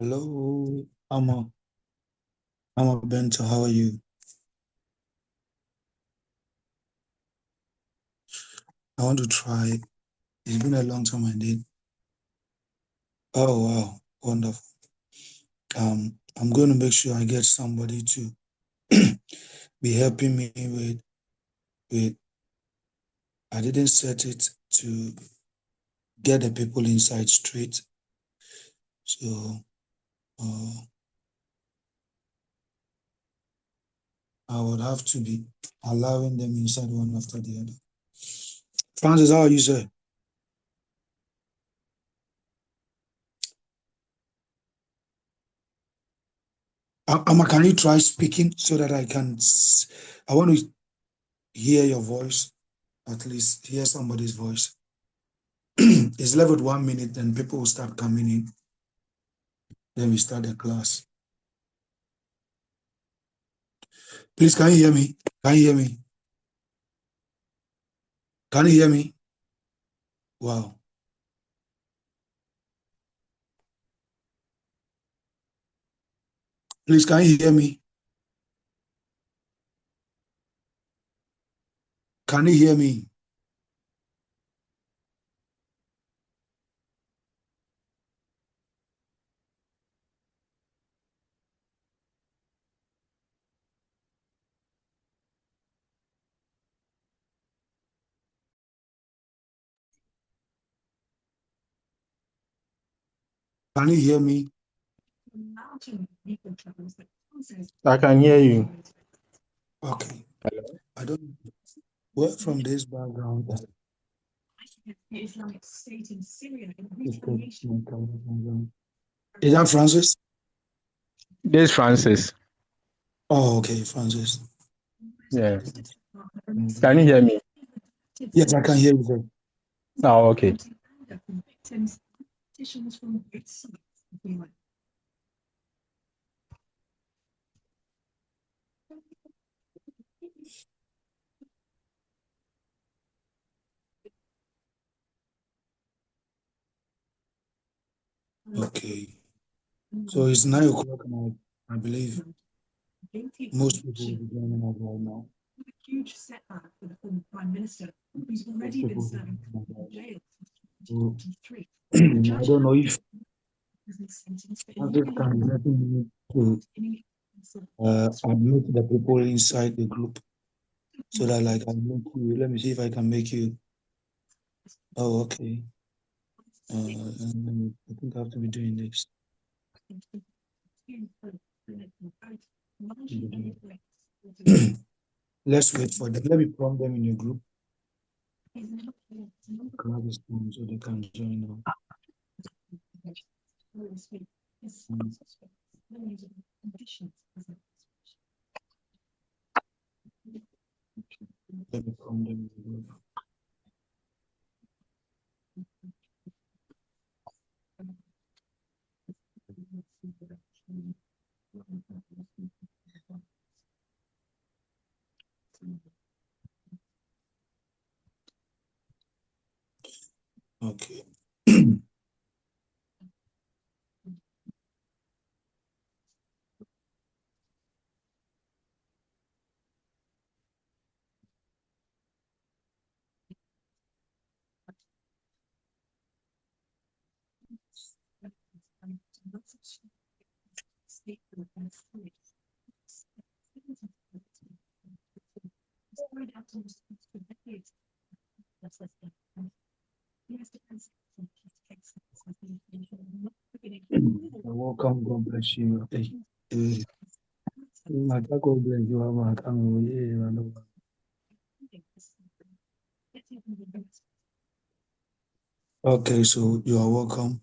Hello, I'm a Bento. How are you? I want to try. It's been a long time I did. Oh wow, wonderful. I'm going to make sure I get somebody to be helping me with. I didn't set it to get the people inside straight, so uh, I would have to be allowing them inside one after the other. Francis, how are you, sir? Can you try speaking so that I want to hear your voice, at least hear somebody's voice. It's left with 1 minute, then people will start coming in. Then we start the class. Please, can you hear me? Can you hear me? Can you hear me? Wow. Please, can you hear me? Can you hear me? Can you hear me? I can hear you. Okay. I don't work from this background. Is that Francis? This is Francis. Oh, okay, Francis. Yeah. Can you hear me? Yes, I can hear you. Sir. Oh, okay. Okay. So it's 9 o'clock now. I believe most people will be joining us right now. Huge setback for the former Prime Minister, who's already been serving in jail since 2023. I don't know if Francis can be helping me to admit the people inside the group so that like I make you. Let me see if I can make you. Oh, okay. I think I have to be doing this. Let's wait for them. Let me prompt them in your group. Grab this phone so they can join now. Let me prompt them in the group. Okay. Welcome. God bless you. God bless you. Okay, so you are welcome.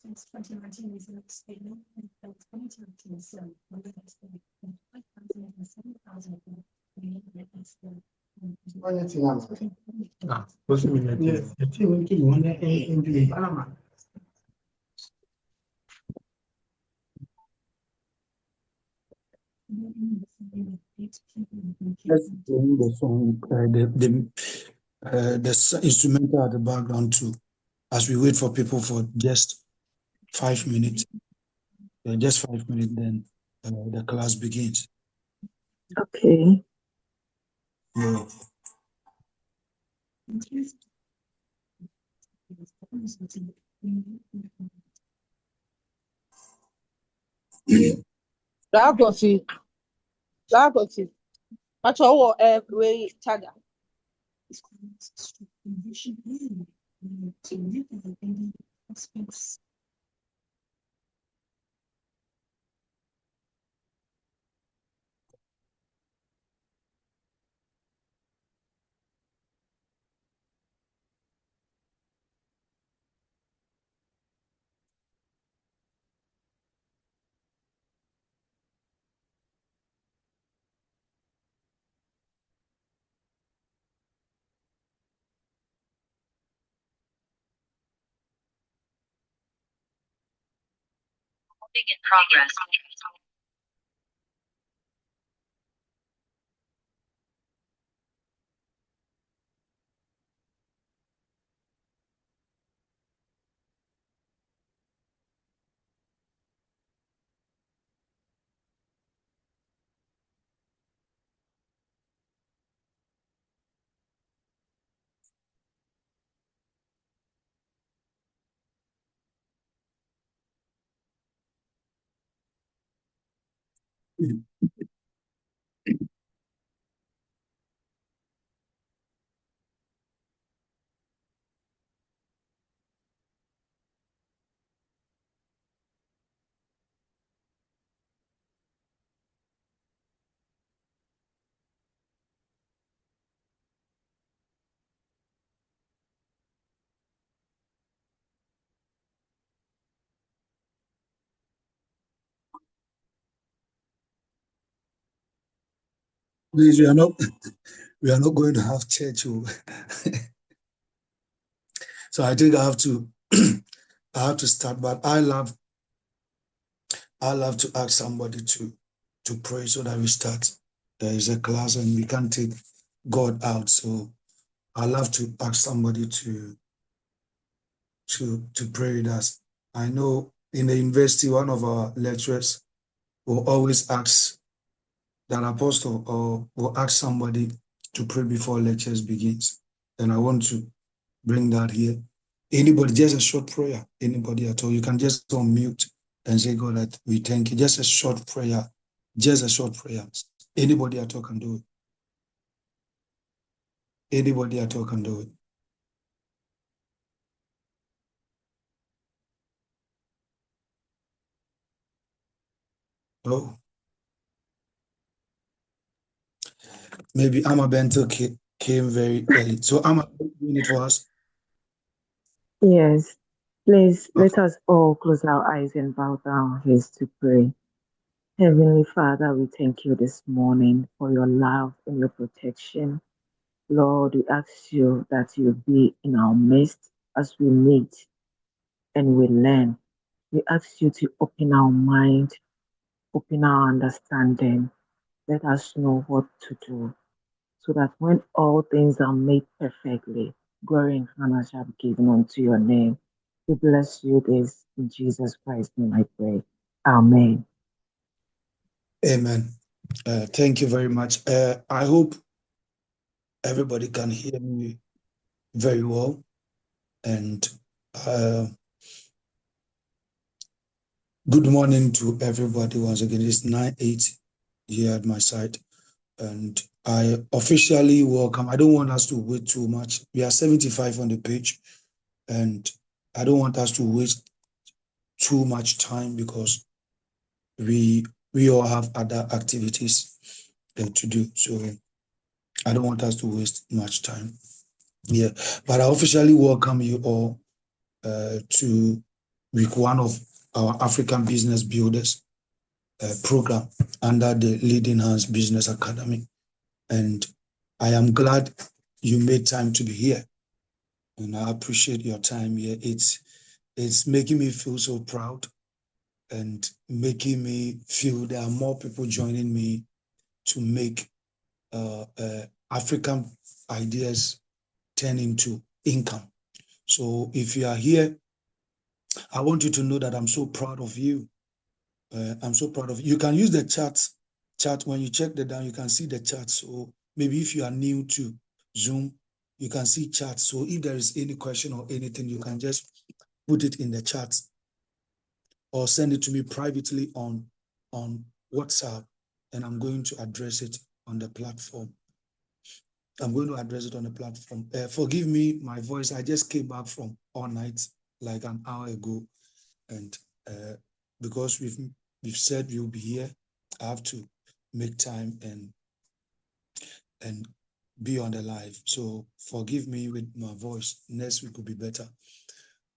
Let's bring the song, the instrumental at the background too, as we wait for people for just 5 minutes. Just 5 minutes, then the class begins. Okay. Yeah. Black coffee. But all way tada. In progress. Please, we are not going to have church. So I think I have to I have to start, but I love to ask somebody to pray so that we start. There is a class and we can't take God out. So I love to ask somebody to pray with us. I know in the university, one of our lecturers will always ask that apostle or will ask somebody to pray before lectures begins. And I want to bring that here. Anybody, just a short prayer. Anybody at all, you can just unmute and say, God, that we thank you. Just a short prayer. Just a short prayer. Anybody at all can do it. Anybody at all can do it. Oh, maybe Amma Bento came very early. So Amma, doing it for us. Yes. Please Okay. let us all close our eyes and bow down our heads to pray. Heavenly Father, we thank you this morning for your love and your protection. Lord, we ask you that you be in our midst as we meet and we learn. We ask you to open our mind, open our understanding. Let us know what to do so that when all things are made perfectly, glory and honor shall be given unto your name. We bless you this in Jesus Christ's name I pray. Amen. Amen. Thank you very much. I hope everybody can hear me very well. And good morning to everybody once again. It's 9:08 here at my side. And I officially welcome. I don't want us to wait too much. We are 75 on the page. And I don't want us to waste too much time because we all have other activities to do. So I don't want us to waste much time. Yeah, but I officially welcome you all to week one of our African Business Builders program under the Leading Hands Business Academy. And I am glad you made time to be here. And I appreciate your time here. It's making me feel so proud and making me feel there are more people joining me to make African ideas turn into income. So if you are here, I want you to know that I'm so proud of you. I'm so proud of you. You can use the chat when you check the down, you can see the chat. So maybe if you are new to Zoom, you can see chat. So if there is any question or anything, you can just put it in the chat or send it to me privately on WhatsApp, and I'm going to address it on the platform. I'm going to address it on the platform. Forgive me, my voice. I just came back from all night, like an hour ago, and because we've said we'll be here, I have to make time and be on the live. So forgive me with my voice. Next week will be better.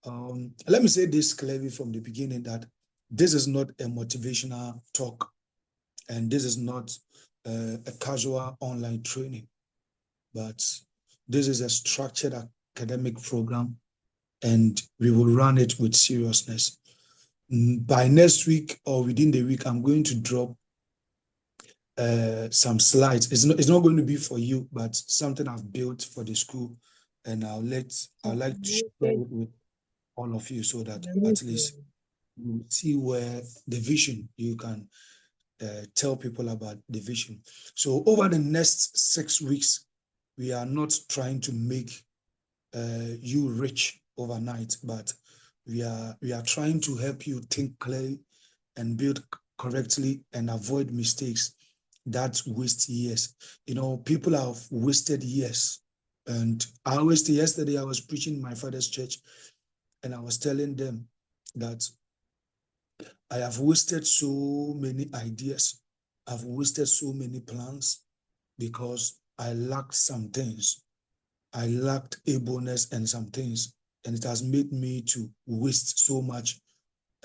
Let me say this clearly from the beginning that this is not a motivational talk, and this is not a casual online training, but this is a structured academic program, and we will run it with seriousness. By next week or within the week, I'm going to drop some slides. It's not going to be for you, but something I've built for the school, and I'd like to share it with all of you so that at least you see where the vision, you can tell people about the vision. So over the next 6 weeks, we are not trying to make you rich overnight, but we are trying to help you think clearly and build correctly and avoid mistakes that waste years. You know, people have wasted years. And yesterday I was preaching in my father's church, and I was telling them that I have wasted so many ideas. I've wasted so many plans because I lacked some things. I lacked ableness and some things, and it has made me to waste so much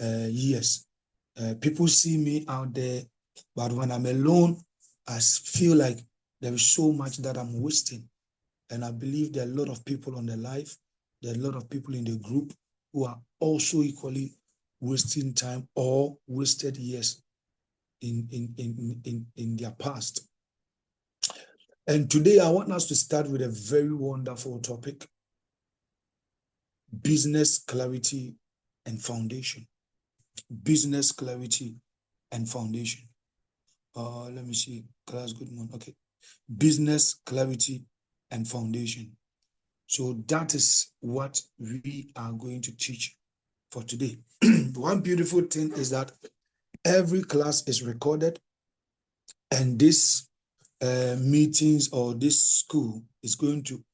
years. People see me out there, but when I'm alone, I feel like there is so much that I'm wasting. And I believe there are a lot of people on the live, there are a lot of people in the group who are also equally wasting time or wasted years in their past. And today I want us to start with a very wonderful topic: business clarity and foundation. Business clarity and foundation. Let me see. Class, good morning. Okay. Business clarity and foundation. So that is what we are going to teach for today. One beautiful thing is that every class is recorded, and this meetings or this school is going to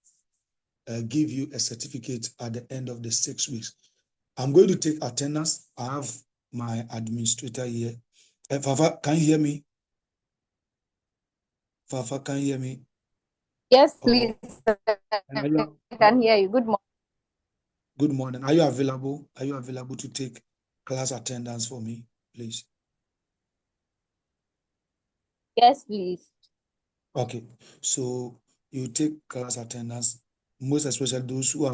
give you a certificate at the end of the 6 weeks. I'm going to take attendance. I have my administrator here. Fafa, can you hear me? Fafa, can you hear me? Yes, please. I can hear you. Good morning. Good morning. Are you available? Are you available to take class attendance for me, please? Yes, please. Okay. So you take class attendance, most especially those who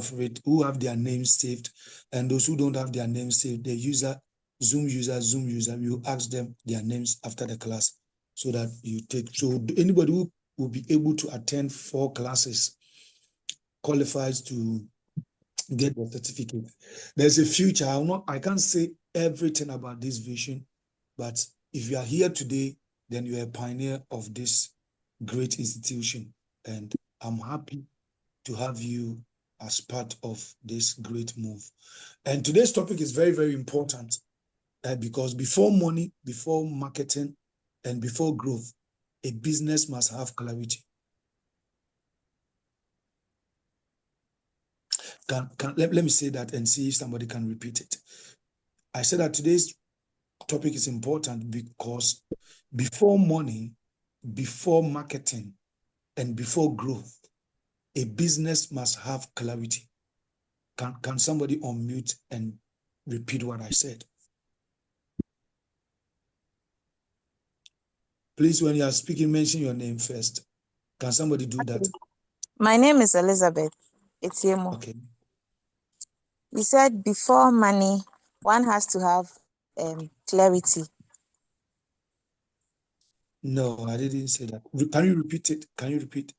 have their names saved, and those who don't have their names saved, the Zoom user, you ask them their names after the class so that you take. So anybody who will be able to attend 4 classes qualifies to get the certificate. There's a future. I can't say everything about this vision, but if you are here today, then you are a pioneer of this great institution, and I'm happy to have you as part of this great move. And today's topic is very, very important because before money, before marketing, and before growth, a business must have clarity. Let me say that and see if somebody can repeat it. I said that today's topic is important because before money, before marketing, and before growth, a business must have clarity. Can somebody unmute and repeat what I said. Please, when you are speaking, mention your name first. Can somebody do that? My name is Elizabeth Etiemo. Okay. You said before money, one has to have clarity. No, I didn't say that. Can you repeat it? Can you repeat?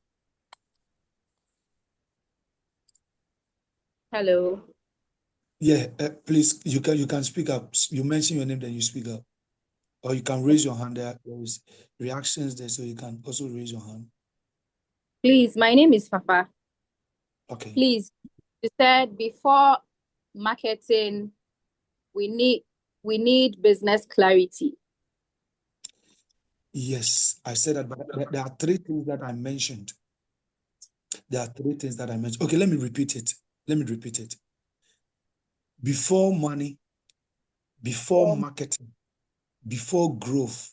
Hello. Yeah, please, you can speak up. You mention your name, then you speak up. Or you can raise your hand. There is reactions there, so you can also raise your hand. Please, my name is Papa. Okay. Please, you said before marketing, we need business clarity. Yes, I said that, but there are three things that I mentioned. There are three things that I mentioned. Okay, let me repeat it. Before money, before marketing, before growth,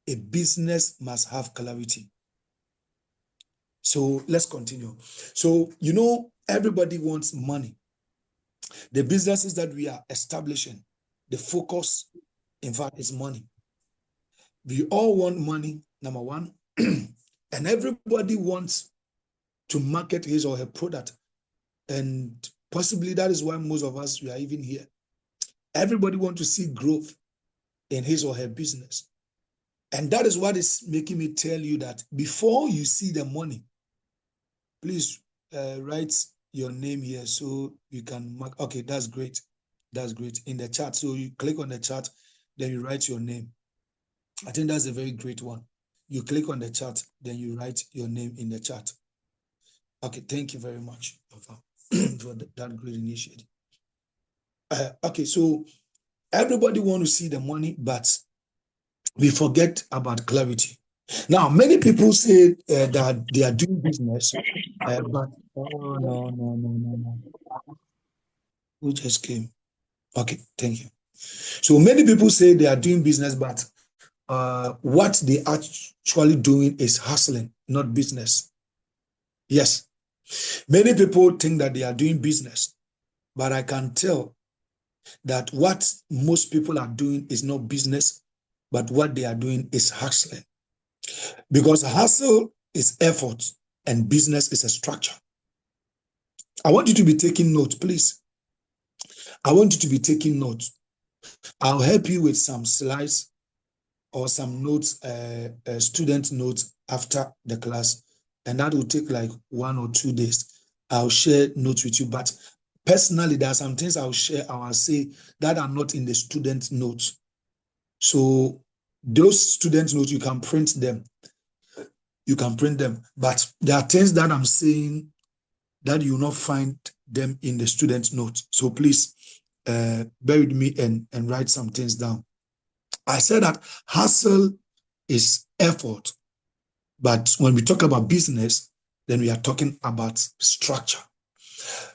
a business must have clarity. So let's continue. So, everybody wants money. The businesses that we are establishing, the focus, in fact, is money. We all want money, number one, and everybody wants to market his or her product. And possibly that is why most of us, we are even here. Everybody wants to see growth in his or her business. And that is what is making me tell you that before you see the money, please write your name here so you can mark. Okay, that's great. That's great. In the chat. So you click on the chat, then you write your name. I think that's a very great one. You click on the chat, then you write your name in the chat. Okay, thank you very much for that great initiative. Okay, so everybody wants to see the money, but we forget about clarity. Now, many people say that they are doing business, but oh, no. Who just came? Okay, thank you. So many people say they are doing business, but what they are actually doing is hustling, not business. Yes, many people think that they are doing business, but I can tell that what most people are doing is not business, but what they are doing is hustling. Because hustle is effort and business is a structure. I want you to be taking notes, please. I want you to be taking notes. I'll help you with some slides or some notes, student notes after the class, and that will take like 1 or 2 days. I'll share notes with you, but personally, there are some things I'll share, I'll say that are not in the student notes. So those student notes, you can print them. But there are things that I'm saying that you will not find them in the student notes. So please bear with me and write some things down. I said that hustle is effort. But when we talk about business, then we are talking about structure.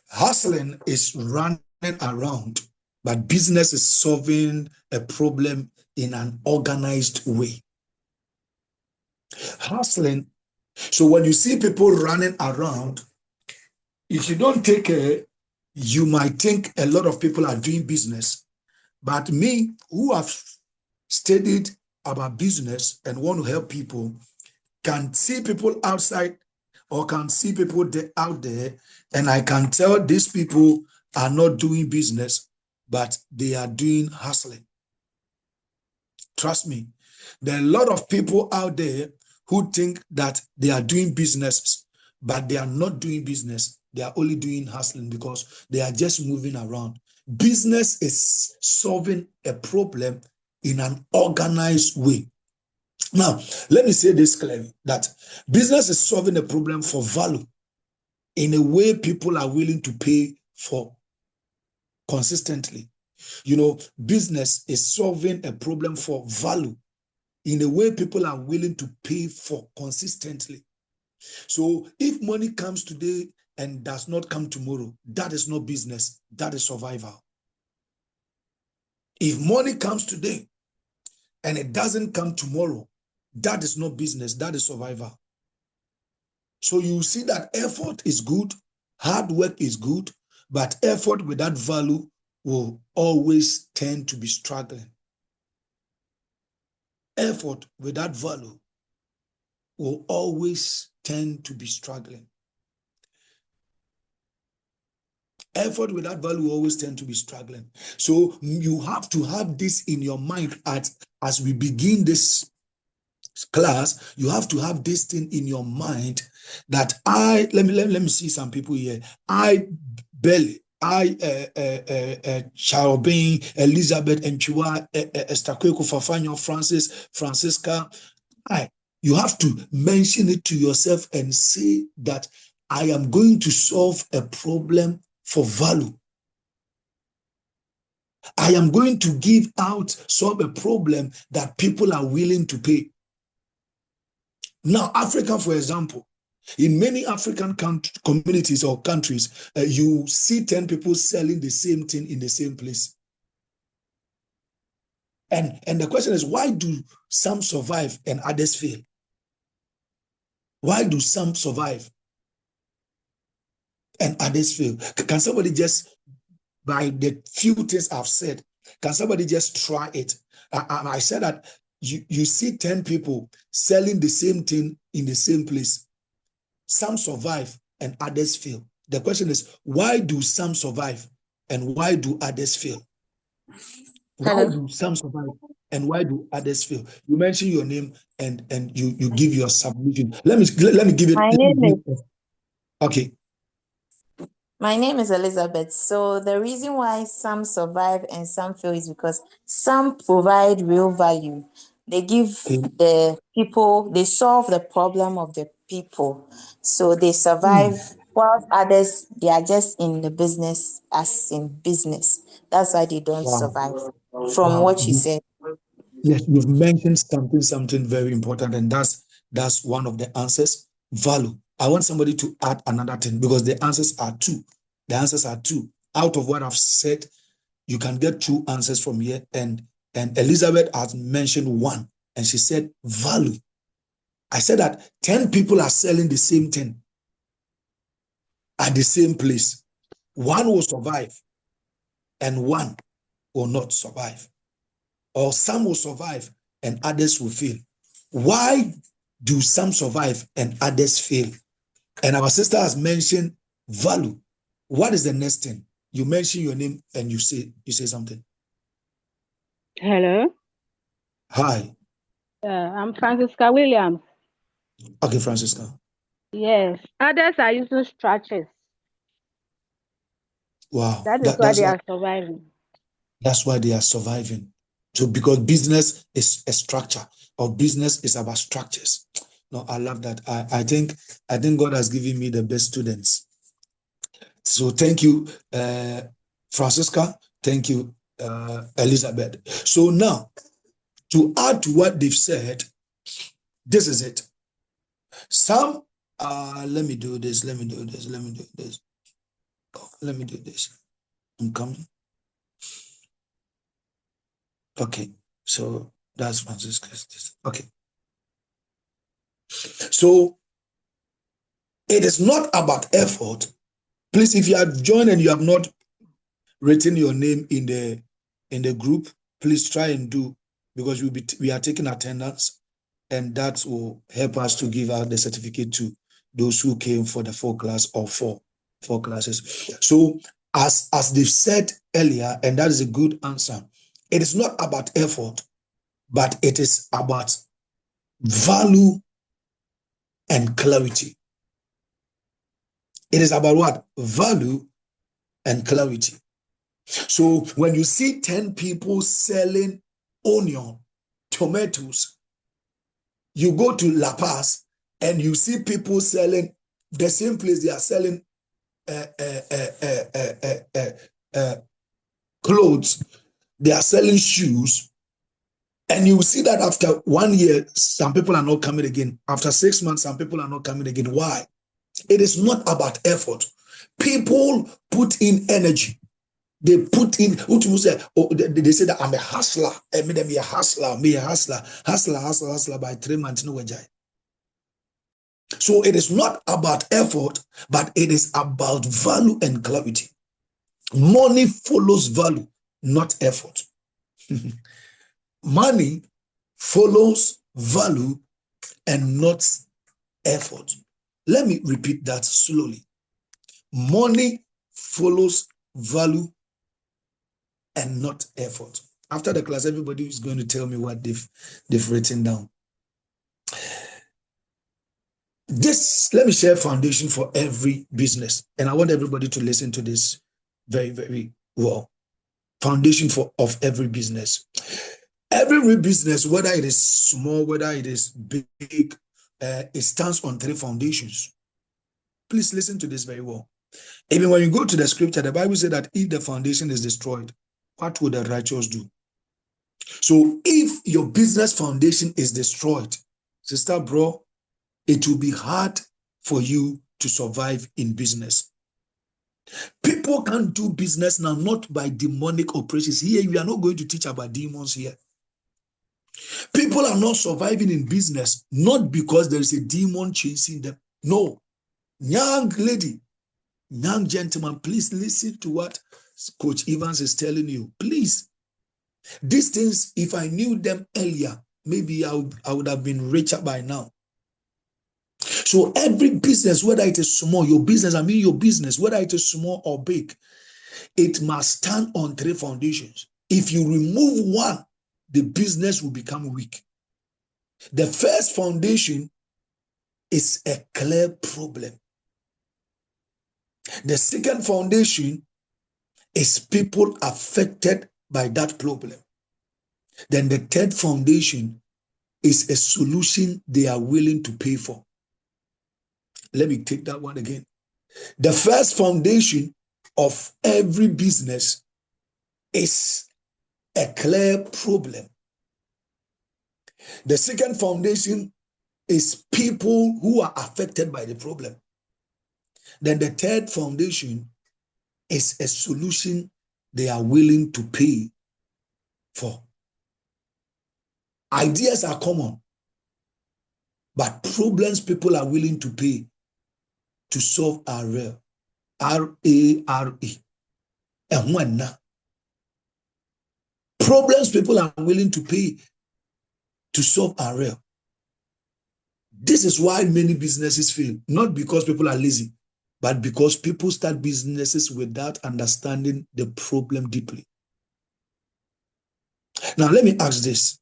Hustling is running around, but business is solving a problem in an organized way. Hustling, so when you see people running around, if you don't take care, you might think a lot of people are doing business. But me, who have studied about business and want to help people, can see people outside or can see people out there, and I can tell these people are not doing business, but they are doing hustling. Trust me, there are a lot of people out there who think that they are doing businesses, but they are not doing business. They are only doing hustling because they are just moving around. Business is solving a problem in an organized way. Now, let me say this clearly, that business is solving a problem for value in a way people are willing to pay for consistently. Business is solving a problem for value in a way people are willing to pay for consistently. So if money comes today and does not come tomorrow, that is not business, that is survival. If money comes today and it doesn't come tomorrow, that is not business, that is survival. So you see that effort is good, hard work is good, but effort without value will always tend to be struggling. Effort without value will always tend to be struggling. Effort without value will always tend to be struggling. So you have to have this in your mind as we begin this class. You have to have this thing in your mind that let me see some people here. Charobin, Elizabeth, Enchiwa, Esther Kweku, Fafanyo, Francis, Francisca. You have to mention it to yourself and say that I am going to solve a problem for value. I am going to solve a problem that people are willing to pay. Now, Africa, for example, in many African communities or countries, you see 10 people selling the same thing in the same place. And the question is, why do some survive and others fail? Why do some survive and others fail? Can somebody just, by the few things I've said, can somebody just try it? I said that you see 10 people selling the same thing in the same place. Some survive and others fail. The question is, why do some survive and why do others fail? Why do some survive and why do others fail? You mention your name and you give your submission. Let me give it. Okay. My name is Elizabeth. So the reason why some survive and some fail is because some provide real value. They give the people, they solve the problem of the people. So they survive, while others, they are just in the business as in business. That's why they don't survive, from what you said. Yes, you've mentioned something very important, and that's one of the answers, value. I want somebody to add another thing because the answers are two. The answers are two. Out of what I've said, you can get two answers from here. And Elizabeth has mentioned one, and she said value. I said that 10 people are selling the same thing at the same place. One will survive and one will not survive. Or some will survive and others will fail. Why do some survive and others fail? And our sister has mentioned value. What is the next thing? You mention your name and you say something. Hello. Hi. I'm Francisca Williams. Okay, Francisca. Yes. Others are using structures. Wow. That is why they are surviving. That's why they are surviving. So because business is a structure, or business is about structures. No, I love that. I think God has given me the best students. So thank you, Francisca. Thank you, Elizabeth. So now, to add to what they've said, this is it. Some, let me do this. Let me do this. I'm coming. Okay, so that's Francisca's. Okay. So it is not about effort. Please, if you have joined and you have not written your name in the group, please try and do, because we are taking attendance, and that will help us to give out the certificate to those who came for the 4 class or four classes. So as they've said earlier, and that is a good answer, it is not about effort, but it is about value and clarity. It is about what? Value and clarity. So when you see 10 people selling onion, tomatoes, you go to La Paz and you see people selling the same place. They are selling clothes. They are selling shoes. And you see that after 1 year, some people are not coming again. After 6 months, some people are not coming again. Why? It is not about effort. People put in energy. They put in, they say that I'm a hustler. Me a hustler, hustler by 3 months, no way. So it is not about effort, but it is about value and clarity. Money follows value, not effort. Money follows value and not effort. Let me repeat that slowly. Money follows value and not effort. After the class, everybody is going to tell me what they've written down. Let me share foundation for every business. And I want everybody to listen to this very, very well. Foundation of every business. Every business, whether it is small, whether it is big, it stands on 3 foundations. Please listen to this very well. Even when you go to the scripture, the Bible says that if the foundation is destroyed, what will the righteous do? So if your business foundation is destroyed, sister, bro, it will be hard for you to survive in business. People can't do business now, not by demonic operations. Here, we are not going to teach about demons here. People are not surviving in business, not because there is a demon chasing them. No. Young lady, young gentleman, please listen to what Coach Evans is telling you. Please. These things, if I knew them earlier, maybe I would have been richer by now. So every business, whether it is small, your business, whether it is small or big, it must stand on 3 foundations. If you remove one, the business will become weak. The first foundation is a clear problem. The second foundation is people affected by that problem. Then the third foundation is a solution they are willing to pay for. Let me take that one again. The first foundation of every business is a clear problem. The second foundation is people who are affected by the problem. Then the third foundation is a solution they are willing to pay for. Ideas are common, but problems people are willing to pay to solve are rare. R-A-R-E. And when problems people are willing to pay to solve are rare. This is why many businesses fail, not because people are lazy, but because people start businesses without understanding the problem deeply. Now, let me ask this.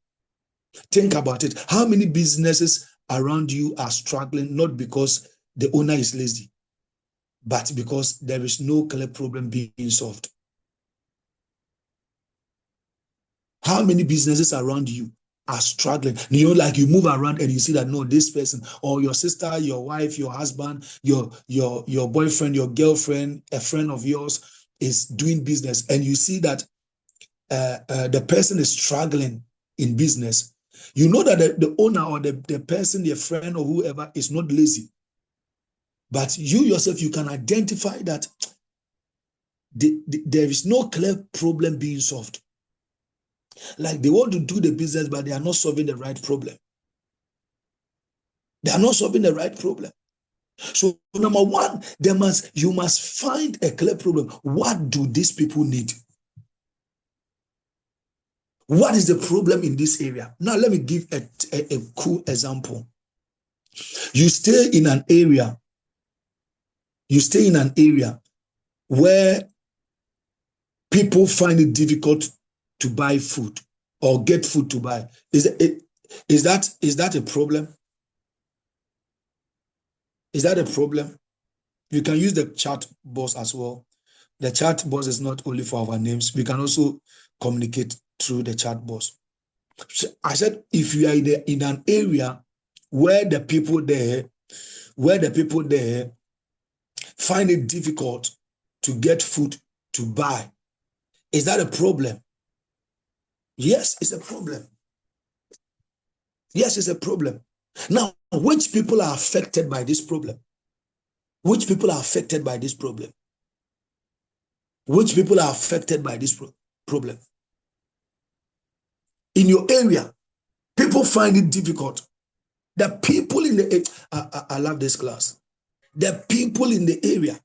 Think about it. How many businesses around you are struggling, not because the owner is lazy, but because there is no clear problem being solved? How many businesses around you are struggling? You know, like you move around and you see that, no, this person or your sister, your wife, your husband, your boyfriend, your girlfriend, a friend of yours is doing business, and you see that the person is struggling in business. You know that the owner or the person, their friend or whoever is not lazy. But you yourself, you can identify that there is no clear problem being solved. Like they want to do the business, but they are not solving the right problem. They are not solving the right problem. So number one, you must find a clear problem. What do these people need? What is the problem in this area? Now, let me give a cool example. You stay in an area where people find it difficult to buy food or get food to buy. Is that a problem? Is that a problem? You can use the chat box as well. The chat box is not only for our names. We can also communicate through the chat box. So I said, if you are in an area where the people there find it difficult to get food to buy, is that a problem? Yes, it's a problem. Yes, it's a problem. Now, which people are affected by this problem? Which people are affected by this problem? Which people are affected by this problem? In your area, people find it difficult. The people in the I love this class. The people in the area.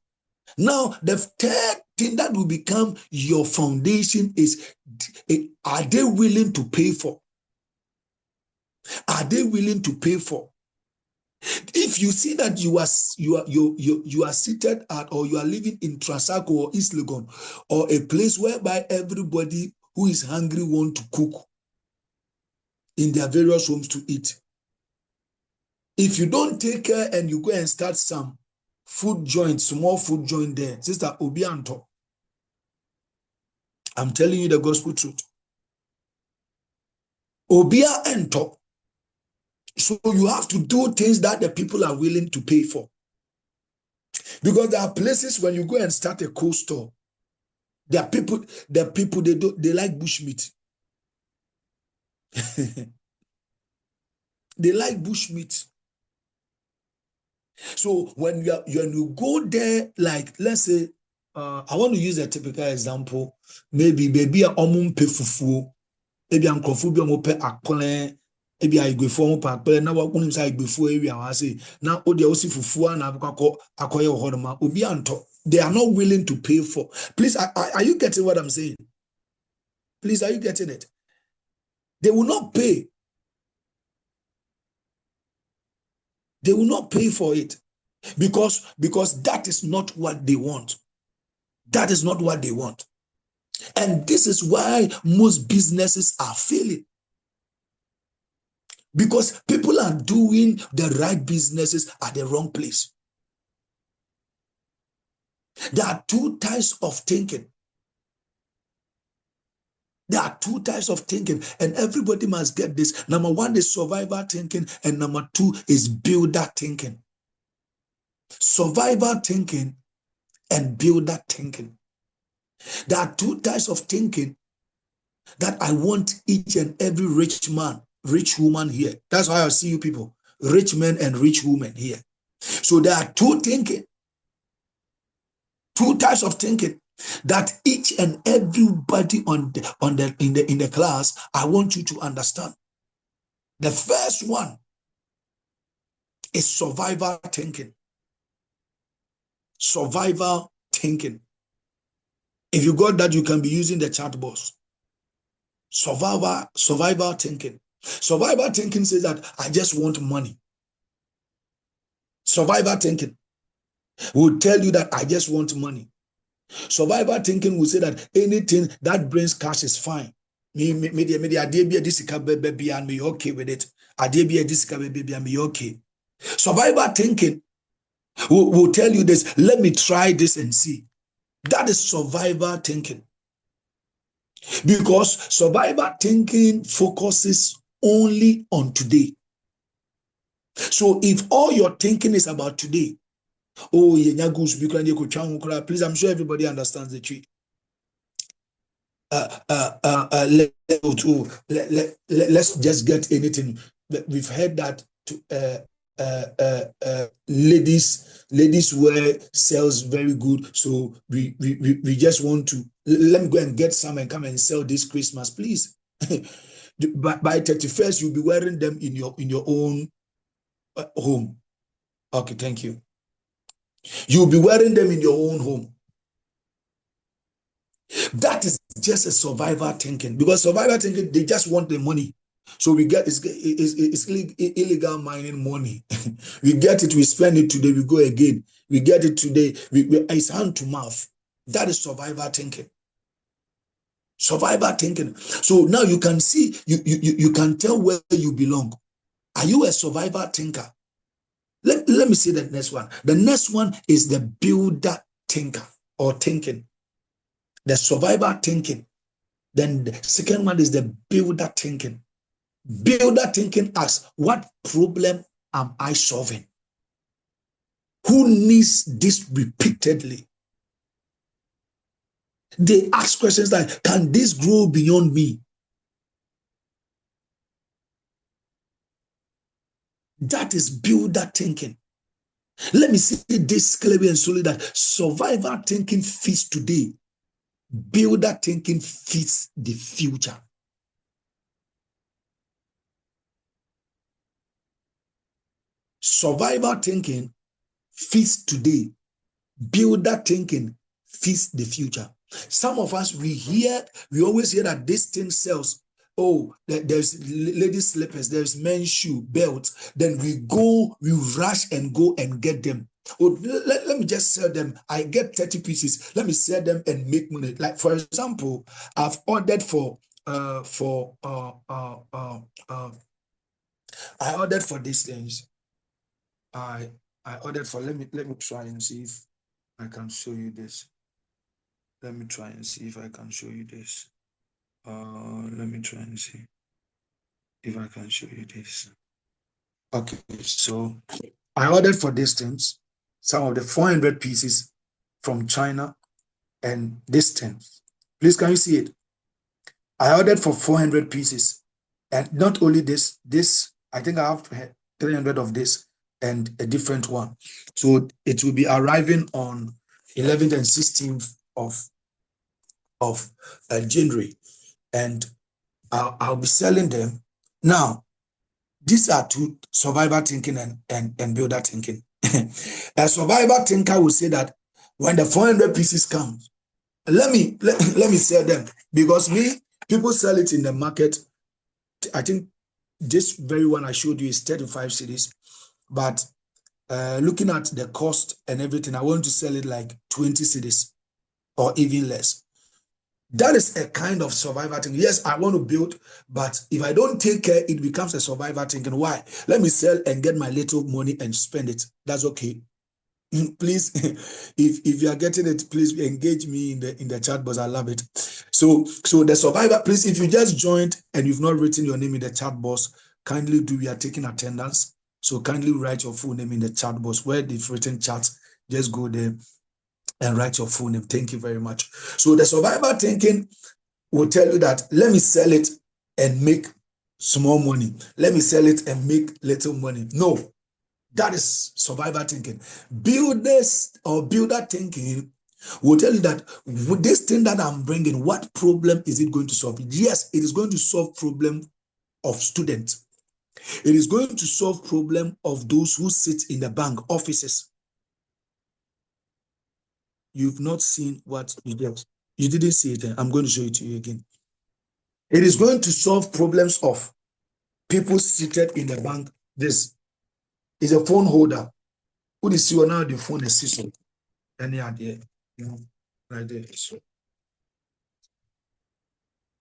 Now, the third thing that will become your foundation is, are they willing to pay for? Are they willing to pay for? If you see that you are seated at, or you are living in Trasaco or East Legon, or a place whereby everybody who is hungry want to cook in their various homes to eat. If you don't take care and you go and start some food joint, small food joint there, Sister Obianto, I'm telling you the gospel truth. Obia ento. So you have to do things that the people are willing to pay for. Because there are places when you go and start a cold store, there are people, they like bushmeat. They like bushmeat. So when you go there, like let's say, I want to use a typical example. Maybe a pe fufu, maybe ankrofo bi omo pe akole, maybe aigwefo omo pe akole na wa kunim say aigwefo area wa say na o de osi fufu na akoye ohodoma obi anto. They are not willing to pay for. Please, are you getting what I'm saying? Please, are you getting it? They will not pay. They will not pay for it because that is not what they want. That is not what they want. And this is why most businesses are failing. Because people are doing the right businesses at the wrong place. There are two types of thinking. There are two types of thinking, and everybody must get this. Number one is survivor thinking, and number two is builder thinking. Survivor thinking and builder thinking. There are two types of thinking that I want each and every rich man, rich woman here. That's why I see you people, rich men and rich women here. So there are two types of thinking that each and everybody in the class, I want you to understand. The first one is survivor thinking. Survivor thinking. If you got that, you can be using the chat box. Survivor thinking. Survivor thinking says that I just want money. Survivor thinking will tell you that I just want money. Survivor thinking will say that anything that brings cash is fine. Me okay with it. Me okay. Survivor thinking will tell you this. Let me try this and see. That is survivor thinking. Because survivor thinking focuses only on today. So if all your thinking is about today, please, I'm sure everybody understands the tree. Let's just get anything. We've heard that ladies wear sells very good, so we just want to let me go and get some and come and sell this Christmas, please. by 31st you'll be wearing them in your own home. Okay, thank you. You'll be wearing them in your own home. That is just a survivor thinking, because survivor thinking, they just want the money. So we get it's illegal mining money. We get it, we spend it today, we go again. We get it today, it's hand to mouth. That is survivor thinking. Survivor thinking. So now you can see, you can tell where you belong. Are you a survivor thinker? Let me see the next one. The next one is the builder thinker or thinking. The survivor thinking. Then the second one is the builder thinking. Builder thinking asks, what problem am I solving? Who needs this repeatedly? They ask questions like, can this grow beyond me? That is builder thinking. Let me say this clearly and solely, that survivor thinking fits today. Builder thinking fits the future. Survivor thinking fits today. Builder thinking fits the future. Some of us, we always hear that this thing sells. Oh, there's ladies' slippers, there's men's shoe, belts. Then we rush and go and get them. Oh, let me just sell them. I get 30 pieces. Let me sell them and make money. Like, for example, I've ordered I ordered for these things. I ordered for, let me try and see if I can show you this. Let me try and see if I can show you this. Let me try and see if I can show you this. Okay, so I ordered for these things, some of the 400 pieces from China, and this thing. Please, can you see it? I ordered for 400 pieces, and not only this, I think I have 300 of this and a different one. So it will be arriving on 11th and 16th of January, and I'll be selling them. Now, these are two: survivor thinking and builder thinking. A survivor thinker will say that when the 400 pieces come, let me sell them, because people sell it in the market. I think this very one I showed you is 35 cedis, but looking at the cost and everything, I want to sell it like 20 cedis or even less. That is a kind of survivor thinking. Yes, I want to build, but if I don't take care, it becomes a survivor thinking. Why? Let me sell and get my little money and spend it. That's okay. Please, if you are getting it, please engage me in the chat box. I love it. So the survivor, please, if you just joined and you've not written your name in the chat box, kindly do. We are taking attendance. So kindly write your full name in the chat box. Where they've written chat, just go there and write your full name. Thank you very much. So the survivor thinking will tell you that let me sell it and make small money. Let me sell it and make little money. No, that is survivor thinking. Builders or builder thinking will tell you that with this thing that I'm bringing, what problem is it going to solve? Yes, it is going to solve problem of students. It is going to solve problem of those who sit in the bank offices. You've not seen what you did. You didn't see it. I'm going to show it to you again. It is going to solve problems of people seated in the bank. This is a phone holder. Who is you now? The phone is system. Any idea? Like this.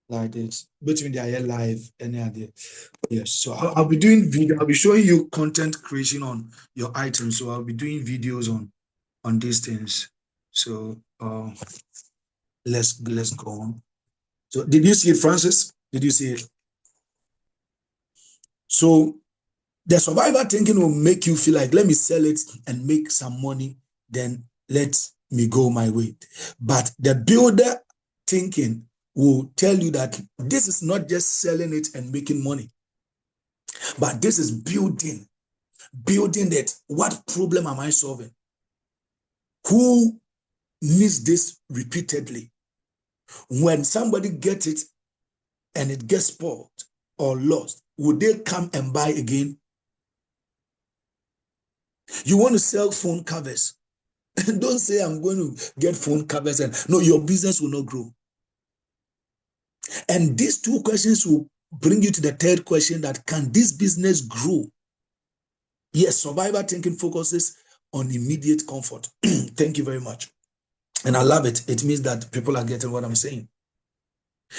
Like this. Between the air live. Any idea? Yes. So I'll be doing video. I'll be showing you content creation on your items. So I'll be doing videos on these things. So let's go on. So did you see it, Francis? Did you see it? So the survivor thinking will make you feel like, let me sell it and make some money, then let me go my way. But the builder thinking will tell you that this is not just selling it and making money, but this is building it. What problem am I solving? Who needs this repeatedly? When somebody gets it and it gets spoiled or lost, would they come and buy again? You want to sell phone covers. Don't say I'm going to get phone covers and no, your business will not grow. And these two questions will bring you to the third question, that can this business grow? Yes, survivor thinking focuses on immediate comfort. Thank you very much. And I love it. It means that people are getting what I'm saying.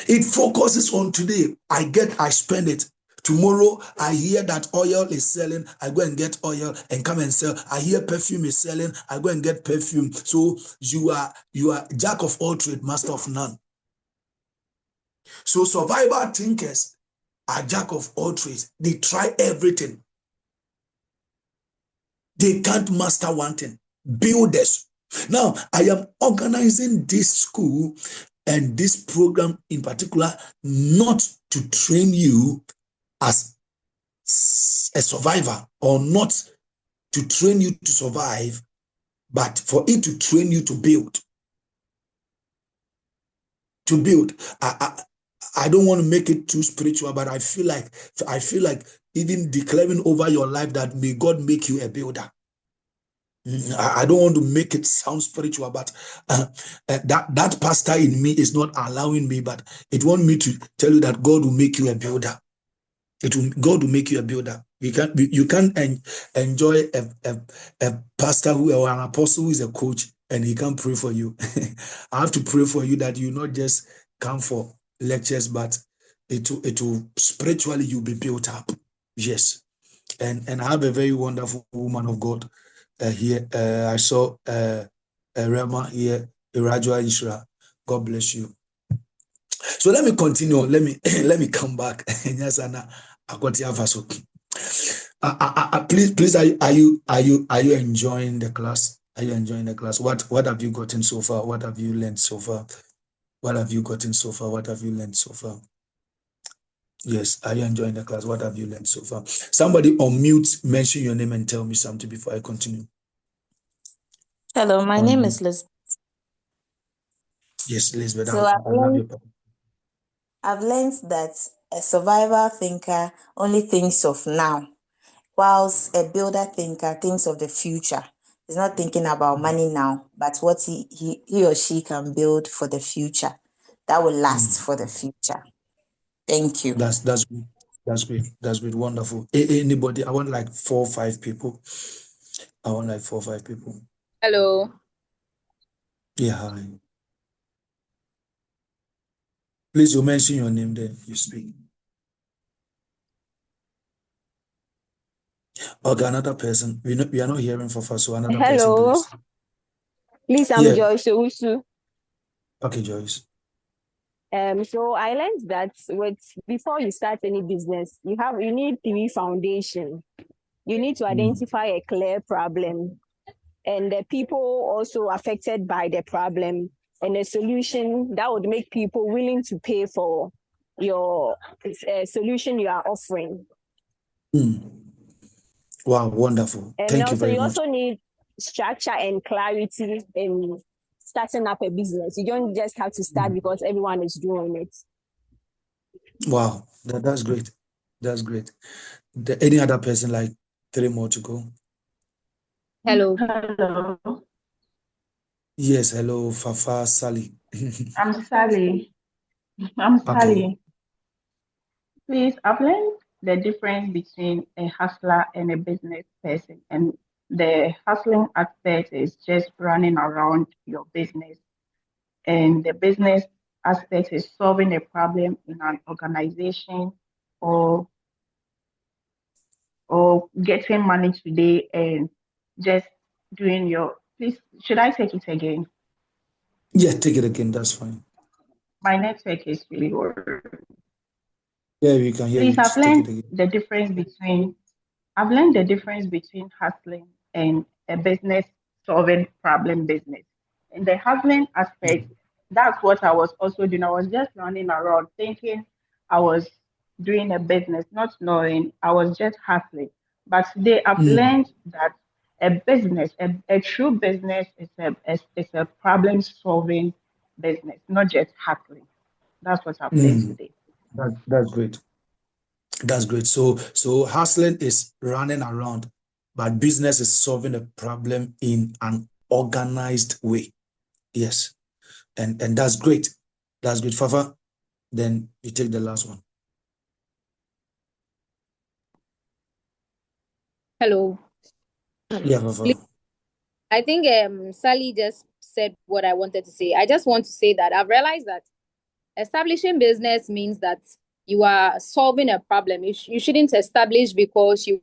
It focuses on today. I spend it. Tomorrow, I hear that oil is selling. I go and get oil and come and sell. I hear perfume is selling. I go and get perfume. So you are jack of all trades, master of none. So survivor thinkers are jack of all trades. They try everything. They can't master one thing. Builders. Now, I am organizing this school and this program in particular not to train you as a survivor, or not to train you to survive, but for it to train you to build. To build. I don't want to make it too spiritual, but I feel like even declaring over your life that may God make you a builder. I don't want to make it sound spiritual, but that pastor in me is not allowing me, but it wants me to tell you that God will make you a builder. God will make you a builder. You can't enjoy a pastor or an apostle who is a coach and he can't pray for you. I have to pray for you that you not just come for lectures, but it will spiritually you'll be built up. Yes. And I have a very wonderful woman of God here. I saw Rema here, Irajua Ishra. God bless you. So let me continue. Let me come back. Yes, Anna. Please, are you enjoying the class? Are you enjoying the class? What have you gotten so far? What have you learned so far? What have you gotten so far? What have you learned so far? Yes, are you enjoying the class? What have you learned so far? Somebody unmute, mention your name and tell me something before I continue. Hello, my name is Liz. Yes, Elizabeth. So I've learned that a survivor thinker only thinks of now, whilst a builder thinker thinks of the future. He's not thinking about money now, but what he or she can build for the future that will last for the future. Thank you. That's good. That's great. That's great. Wonderful. Anybody? I want like 4 or 5 people. I want like 4 or 5 people. Hello. Yeah, hi. Please, you mention your name, then you speak. Okay, another person. We are not hearing for first, so another person, Hello. please. Please, I'm Joyce Owusu. Okay, Joyce. So I learned that before you start any business, you need 3 foundation. You need to identify a clear problem and the people also affected by the problem and a solution that would make people willing to pay for your solution you are offering. Wow, wonderful. And Thank you also, very you much. also need structure and clarity in starting up a business. You don't just have to start because everyone is doing it. Wow, that's great. That's great. Any other person, like 3 more to go? Hello. Hello. Yes, hello, Fafa, Sally. I'm Sally. I'm Okay. Sally. Please, I've learned the difference between a hustler and a business person. And the hustling aspect is just running around your business. And the business aspect is solving a problem in an organization or getting money today and just doing your, please, should I take it again? Yeah, take it again. That's fine. My network is really worried. Yeah, we can hear you. Please, I've Take it learned again. the difference between hustling and a business solving problem business. In the hustling aspect, that's what I was also doing. I was just running around thinking I was doing a business, not knowing I was just hustling. But today I've learned that a business, a true business is a problem solving business, not just hustling. That's what I've learned today. That's great. That's great. So hustling is running around, but business is solving a problem in an organized way. Yes. And that's great. That's great. Fafa, then you take the last one. Hello. Yeah, Fafa. I think Sally just said what I wanted to say. I just want to say that I've realized that establishing business means that you are solving a problem. You shouldn't establish because you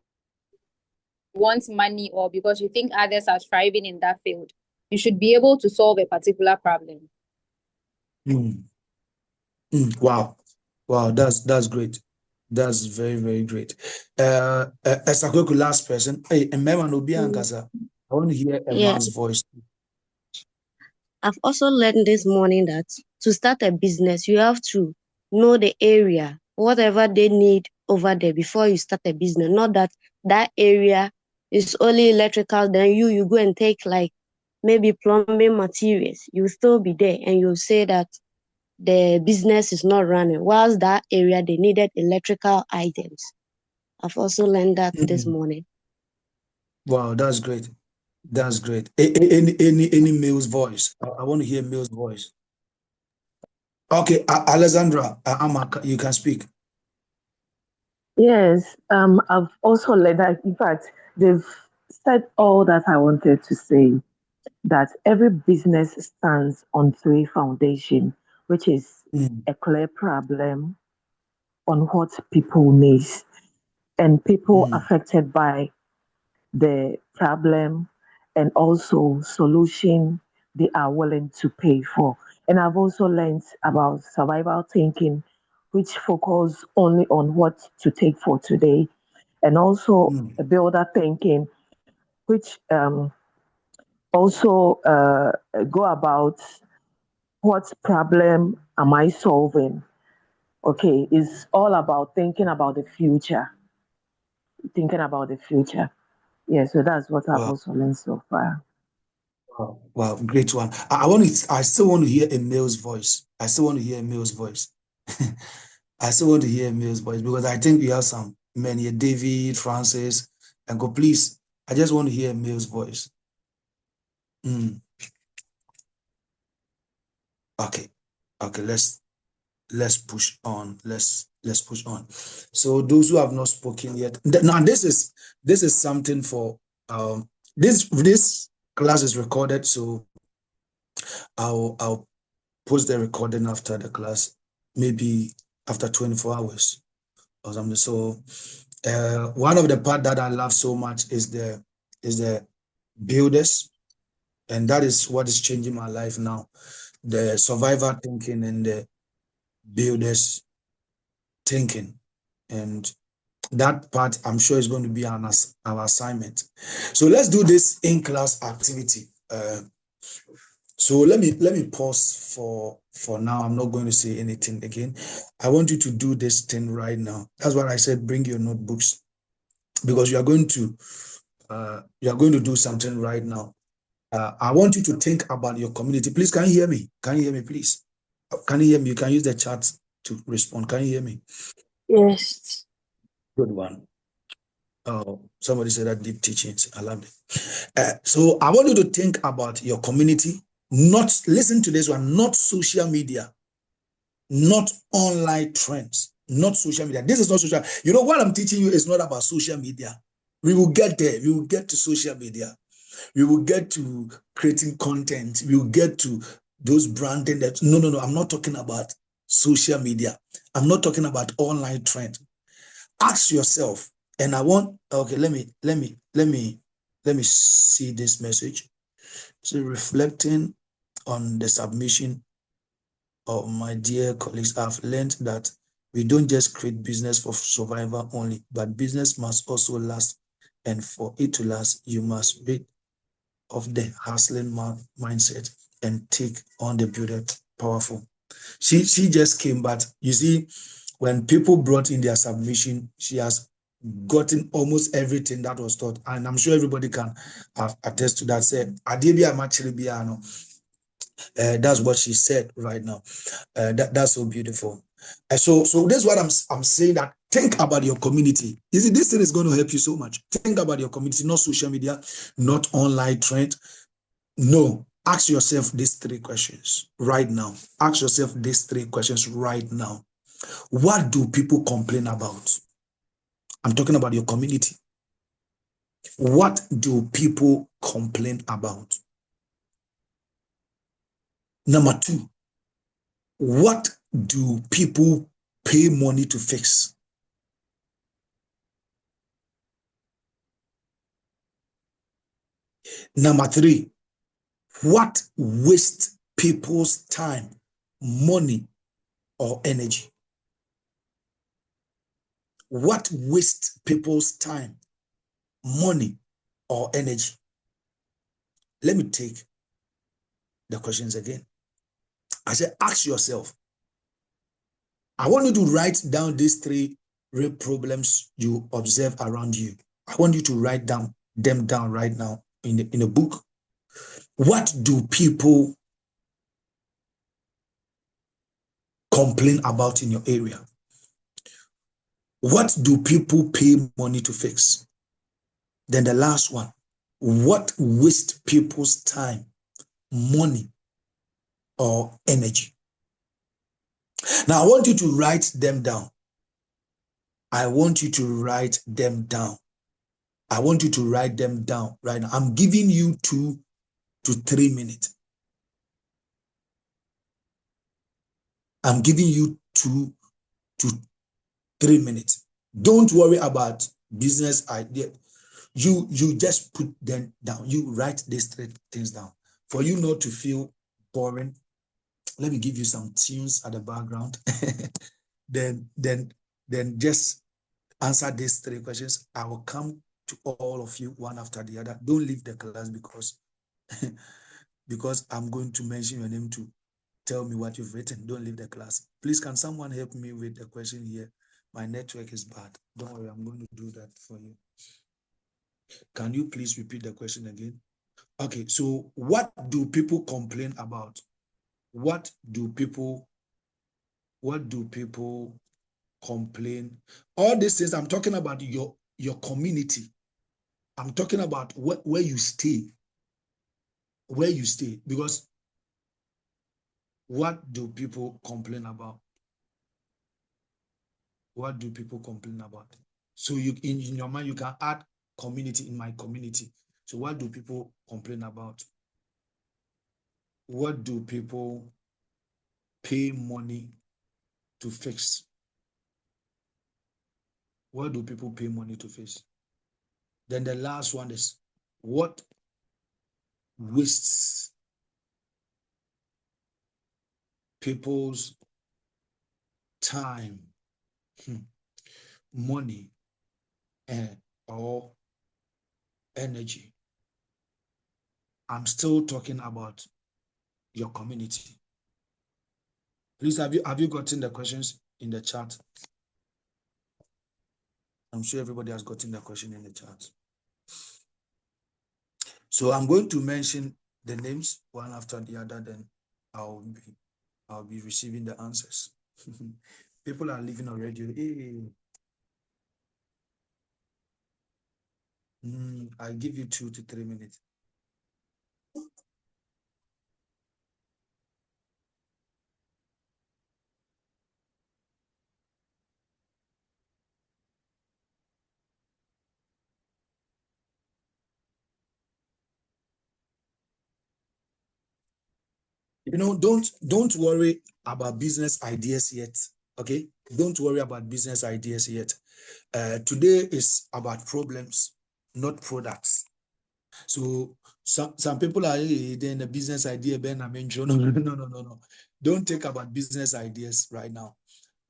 want money or because you think others are thriving in that field. You should be able to solve a particular problem. Wow. Wow, that's great. That's very, very great. As a quick last person, hey, and Mema no be angasa. I want to hear a man's voice. I've also learned this morning that to start a business, you have to know the area, whatever they need over there before you start a business. Not that that area is only electrical, then you go and take like maybe plumbing materials. You still be there and you'll say that the business is not running. Whilst that area, they needed electrical items. I've also learned that this morning. Wow, that's great. That's great. Any male's voice? I want to hear male's voice. Okay, Alexandra, you can speak. Yes, I've also learned that, in fact, they've said all that I wanted to say, that every business stands on three foundation, which is Mm, a clear problem on what people need and people mm, affected by the problem and also solution they are willing to pay for. And I've also learned about survival thinking, which focus only on what to take for today, and also mm. a builder thinking, which also go about what problem am I solving. Okay, it's all about thinking about the future, thinking about the future. Yeah, so that's what I've Wow, also learned so far. wow, wow, great one. I still want to hear a male's voice. I still want to hear a male's voice. I still want to hear a male's voice because I think we have some men here, David, Francis, and go, please. I just want to hear a male's voice. Mm, okay, okay, let's push on. Let's push on. So those who have not spoken yet, now this is something for this class is recorded, so I'll post the recording after the class, maybe after 24 hours or something. So one of the part that I love so much is the builders, and that is what is changing my life now. The survivor thinking and the builders thinking. And that part, I'm sure, is going to be our assignment. So let's do this in-class activity. So let me pause for now. I'm not going to say anything again. I want you to do this thing right now. That's what I said. Bring your notebooks because you are going to do something right now. I want you to think about your community. Please, can you hear me? Can you hear me, please? Can you hear me? You can use the chat to respond. Can you hear me? Yes. Good one. Oh, somebody said that deep teachings. I love it. So I want you to think about your community. Not listen to this one. Not social media. Not online trends. Not social media. This is not social. You know what I'm teaching you is not about social media. We will get there. We will get to social media. We will get to creating content. We will get to those branding that no. I'm not talking about social media. I'm not talking about online trend. Ask yourself, and I want okay, let me see this message. So reflecting on the submission of my dear colleagues, I've learned that we don't just create business for survival only, but business must also last. And for it to last, you must be of the hustling mindset and take on the builder. Powerful. She just came, but you see, when people brought in their submission, she has gotten almost everything that was taught, and I'm sure everybody can attest to that. Say, that's what she said right now. That's so beautiful. So this is what I'm saying. That think about your community. You see, this thing is going to help you so much. Think about your community, not social media, not online trend. No, ask yourself these three questions right now. Ask yourself these three questions right now. What do people complain about? I'm talking about your community. What do people complain about? Number two, what do people pay money to fix? Number three, what wastes people's time, money, or energy? What wastes people's time, money, or energy? Let me take the questions again. I said, ask yourself. I want you to write down these three real problems you observe around you. I want you to write them down right now in a book. What do people complain about in your area? What do people pay money to fix? Then the last one, what waste people's time, money, or energy? Now, I want you to write them down. I want you to write them down. I want you to write them down right now. I'm giving you 2 to 3 minutes. I'm giving you 2 to 3 minutes. Don't worry about business idea. You just put them down. You write these 3 things down. For you not to feel boring, let me give you some tunes at the background. then just answer these 3 questions. I will come to all of you one after the other. Don't leave the class because I'm going to mention your name to tell me what you've written. Don't leave the class. Please, can someone help me with the question here? My network is bad. Don't worry, I'm going to do that for you. Can you please repeat the question again? Okay, so what do people complain about? What do people complain? All these things, I'm talking about your community. I'm talking about where you stay. Where you stay. Because what do people complain about? What do people complain about? So you in your mind, you can add community, in my community. So what do people complain about? What do people pay money to fix? What do people pay money to fix? Then the last one is, what wastes people's time, money, and or energy? I'm still talking about your community. Please, have you gotten the questions in the chat? I'm sure everybody has gotten the question in the chat. So I'm going to mention the names one after the other, then I'll be receiving the answers. People are leaving already. Hey. I'll give you 2 to 3 minutes. You know, don't worry about business ideas yet. Okay, don't worry about business ideas yet. Today is about problems, not products. So some people are then the business idea. No. Don't think about business ideas right now.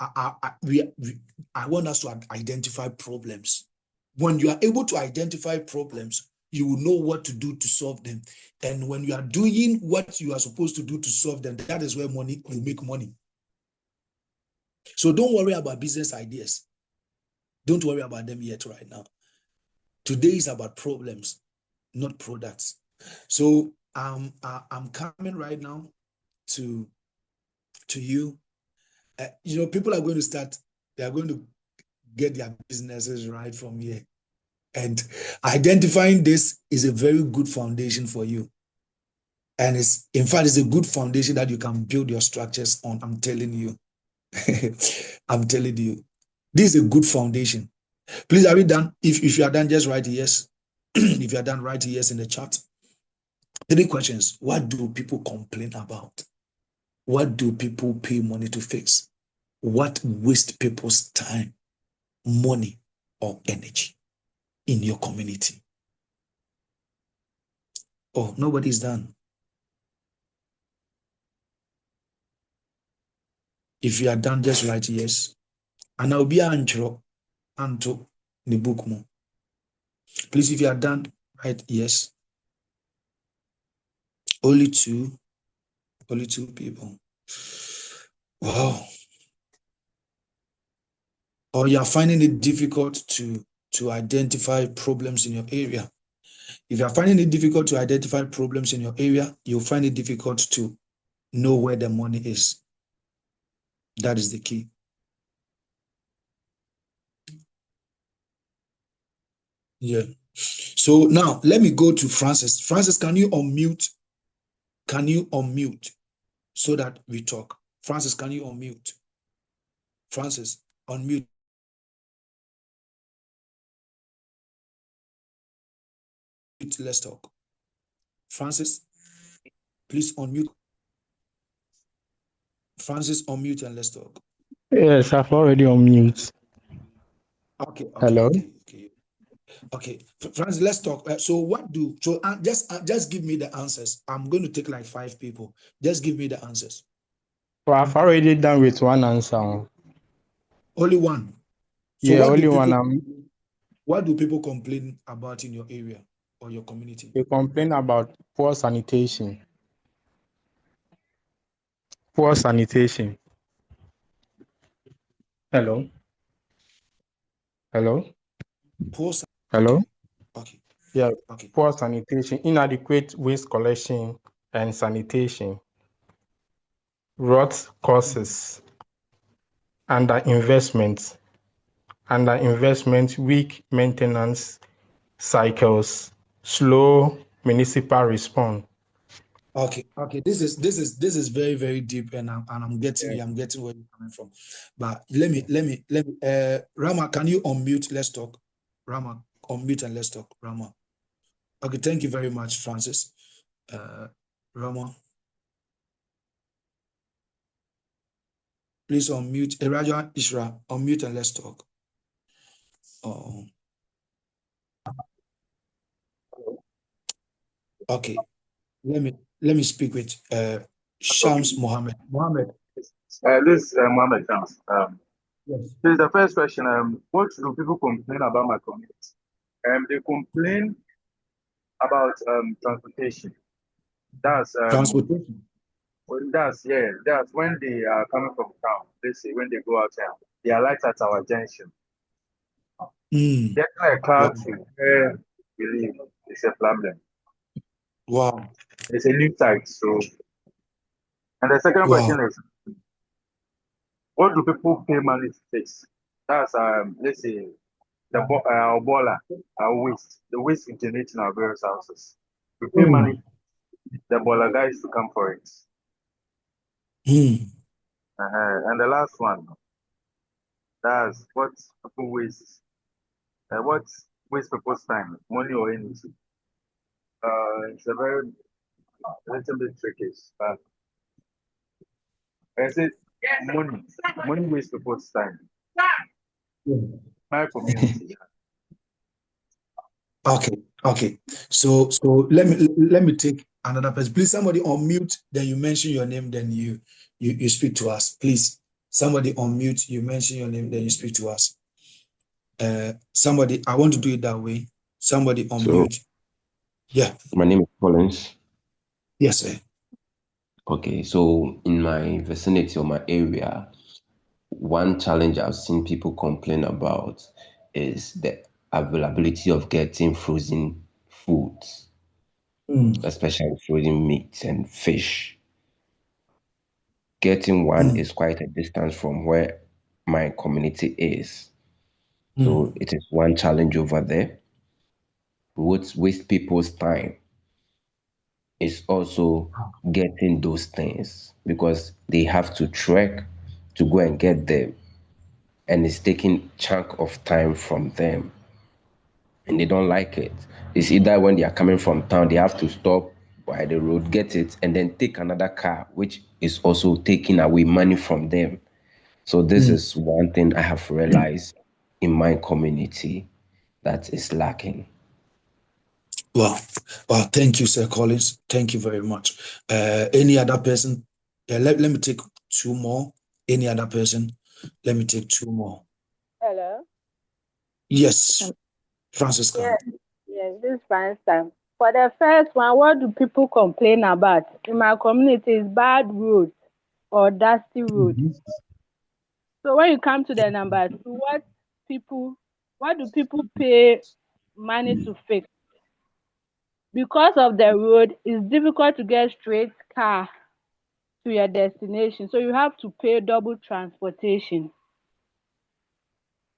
I want us to identify problems. When you are able to identify problems, you will know what to do to solve them. And when you are doing what you are supposed to do to solve them, that is where you make money. So don't worry about business ideas. Don't worry about them yet right now. Today is about problems, not products. So I'm coming right now to you. You know, people are going to start, they are going to get their businesses right from here. And identifying this is a very good foundation for you. And in fact, it's a good foundation that you can build your structures on. I'm telling you. I'm telling you. This is a good foundation. Please, are we done? If you are done, just write yes. If you are done, write yes in the chat. 3 questions. What do people complain about? What do people pay money to fix? What waste people's time, money, or energy in your community? Oh, nobody's done. If you are done, just write yes. And I'll be Anto the book more. Please, if you are done, write yes. Only two people. Wow. Or you are finding it difficult to identify problems in your area. If you are finding it difficult to identify problems in your area, you'll find it difficult to know where the money is. That is the key. Yeah. So now let me go to Francis. Francis, can you unmute? Can you unmute so that we talk? Francis, can you unmute? Francis, unmute. Let's talk. Francis, please unmute. Francis, unmute and let's talk. Yes, I've already on mute. Okay. Hello? Okay. Francis, let's talk. Just give me the answers. I'm going to take like 5 people. Just give me the answers. Well, I've already done with one answer. Only one. So Yeah, only one. what do people complain about in your area or your community? They complain about poor sanitation. Poor sanitation. Hello? Hello? Poor. Hello? Okay. Yeah, Okay. poor sanitation, inadequate waste collection and sanitation, rot causes, underinvestment, weak maintenance cycles, slow municipal response. Okay. This is very, very deep, and I'm getting Yeah. where you're coming from. But let me Rama, can you unmute? Let's talk. Rama, unmute and let's talk. Rama. Okay, thank you very much, Francis. Rama, please unmute. Elijah Ishra, unmute and let's talk. Okay, let me speak with Shams Mohammed. Mohammed. This is Mohammed Shams. Yes. This is the first question. What do people complain about my community? They complain about transportation. That's Transportation. that's when they are coming from town. Let's say when they go out here, they are light at our junction. Mm. Getting a car Wow. to where we live is a problem. Wow. It's a new site. So, and the second question Wow. is, what do people pay money to fix? That's let's say our baller, our waste, the waste we generate in our various houses. We pay money, the baller guys to come for it. And the last one, that's what people waste. What waste people's time, money or energy. It's a little bit tricky. But I say money waste people's time. My community. Okay. So let me take another person. Please, somebody unmute. Then you mention your name. Then you speak to us. Please, somebody unmute. You mention your name. Then you speak to us. Somebody, I want to do it that way. Somebody unmute. So, Yeah. my name is Collins. Yes, sir. Okay, so in my vicinity or my area, one challenge I've seen people complain about is the availability of getting frozen foods, especially frozen meats and fish. Getting one is quite a distance from where my community is. So it is one challenge over there. What waste people's time is also getting those things because they have to trek to go and get them, and it's taking chunk of time from them, and they don't like it. It's either when they are coming from town, they have to stop by the road, get it, and then take another car, which is also taking away money from them. So this is one thing I have realized in my community that is lacking. Wow. Thank you, Sir Collins. Thank you very much. Any other person? Let me take 2 more. Any other person? Let me take 2 more. Hello. Yes, Francisca. Yes, this is fine time. For the first one, what do people complain about in my community is bad roads or dusty road. So when you come to the number two, what do people pay money to fix? Because of the road, it's difficult to get straight car to your destination. So you have to pay double transportation.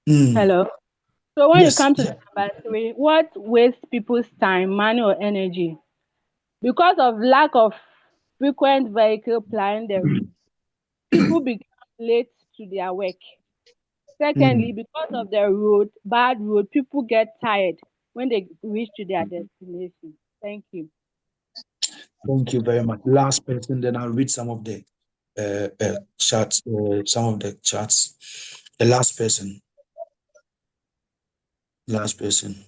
Hello. So when you Yes. come to the number three, what wastes people's time, money, or energy? Because of lack of frequent vehicle plying the route, people become late to their work. Secondly, Mm. because of the road, bad road, people get tired when they reach to their destination. Thank you. Thank you very much. Last person, then I'll read some of the chats, some of the chats. The last person. Last person.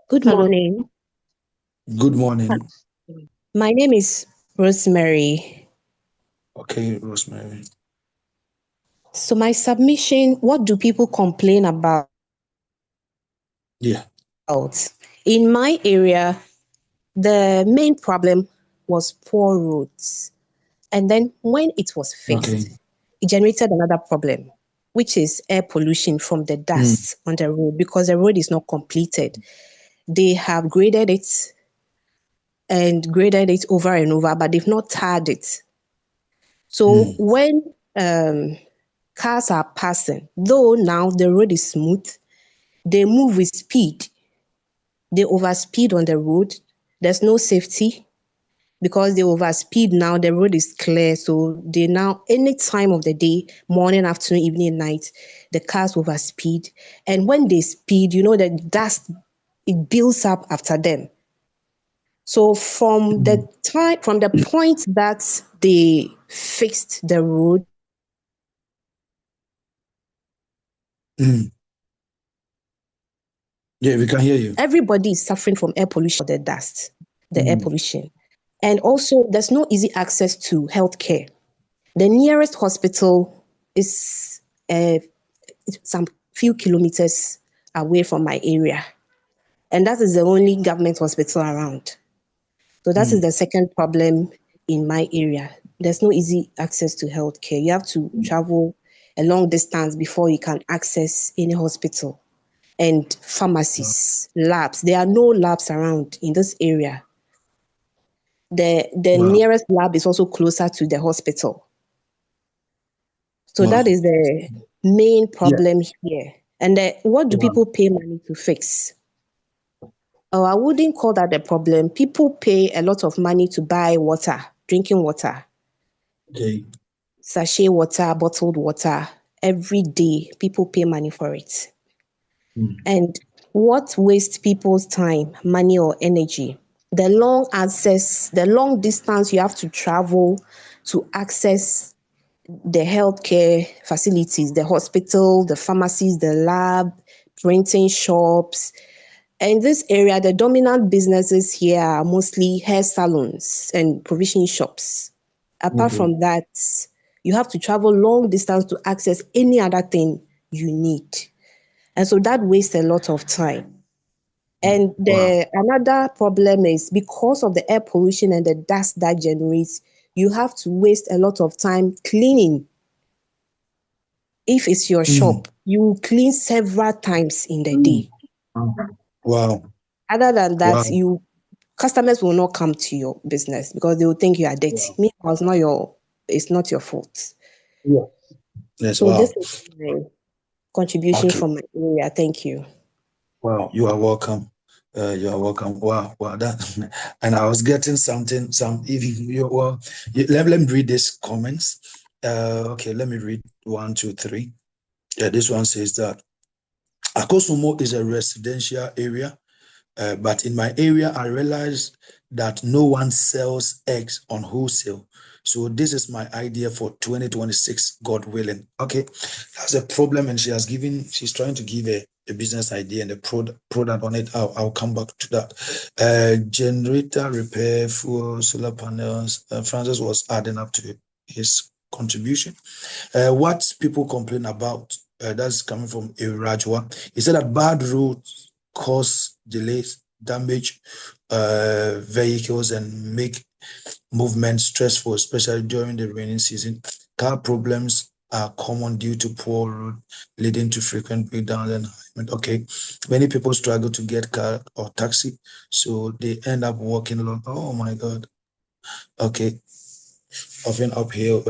Good Hello. morning. Good morning. My name is Rosemary. Okay, Rosemary. So my submission, what do people complain about? Yeah. In my area, the main problem was poor roads. And then when it was Okay. fixed, it generated another problem, which is air pollution from the Mm. dust on the road because the road is not completed. They have graded it and graded it over and over, but they've not tarred it. So Mm. when cars are passing, though now the road is smooth, they move with speed. They overspeed on the road. There's no safety because they overspeed now. The road is clear. So they now, any time of the day, morning, afternoon, evening, night, the cars overspeed. And when they speed, the dust, it builds up after them. So from Mm. the point that they fixed the road, Mm. Yeah, we can hear you. everybody is suffering from air pollution, the dust, the air Mm. pollution. And also, there's no easy access to healthcare. The nearest hospital is some few kilometers away from my area. And that is the only government hospital around. So that is Mm. the second problem in my area. There's no easy access to healthcare. You have to travel a long distance before you can access any hospital. And pharmacies, labs. There are no labs around in this area. The Wow. nearest lab is also closer to the hospital. So that Wow. is the main Yeah. problem here. And what do Wow. people pay money to fix? Oh, I wouldn't call that a problem. People pay a lot of money to buy water, drinking water, Okay. sachet water, bottled water. Every day, people pay money for it. Mm. And what wastes people's time, money, or energy? The long distance you have to travel to access the healthcare facilities, the hospital, the pharmacies, the lab, printing shops. In this area, the dominant businesses here are mostly hair salons and provision shops. Apart Okay. from that, you have to travel long distance to access any other thing you need. And so that wastes a lot of time. And Wow. the another problem is because of the air pollution and the dust that generates, you have to waste a lot of time cleaning. If it's your Mm. shop, you clean several times in the Mm. day. Wow. Other than that, Wow. customers will not come to your business because they will think you are dirty. Wow. Meanwhile, it's not your fault. Yeah. Yes. So this Wow. is my contribution Okay. from my area. Thank you. Wow. You are welcome. You are welcome. Wow. Wow. That and I was getting something. Even you. Well, let me read these comments. Okay. Let me read 1, 2, 3. Yeah. This one says that Akosumo is a residential area. But in my area, I realized that no one sells eggs on wholesale. So this is my idea for 2026, God willing. Okay, that's a problem, and she's trying to give a business idea and a product on it. I'll come back to that. Generator repair, fuel, solar panels. Francis was adding up to his contribution. What people complain about, that's coming from Irajwa. He said that bad roads cause delays, damage vehicles, and make movement stressful, especially during the rainy season. Car problems are common due to poor road, leading to frequent breakdowns. And okay, many people struggle to get car or taxi, so they end up walking along. Oh my God. Okay. often uphill,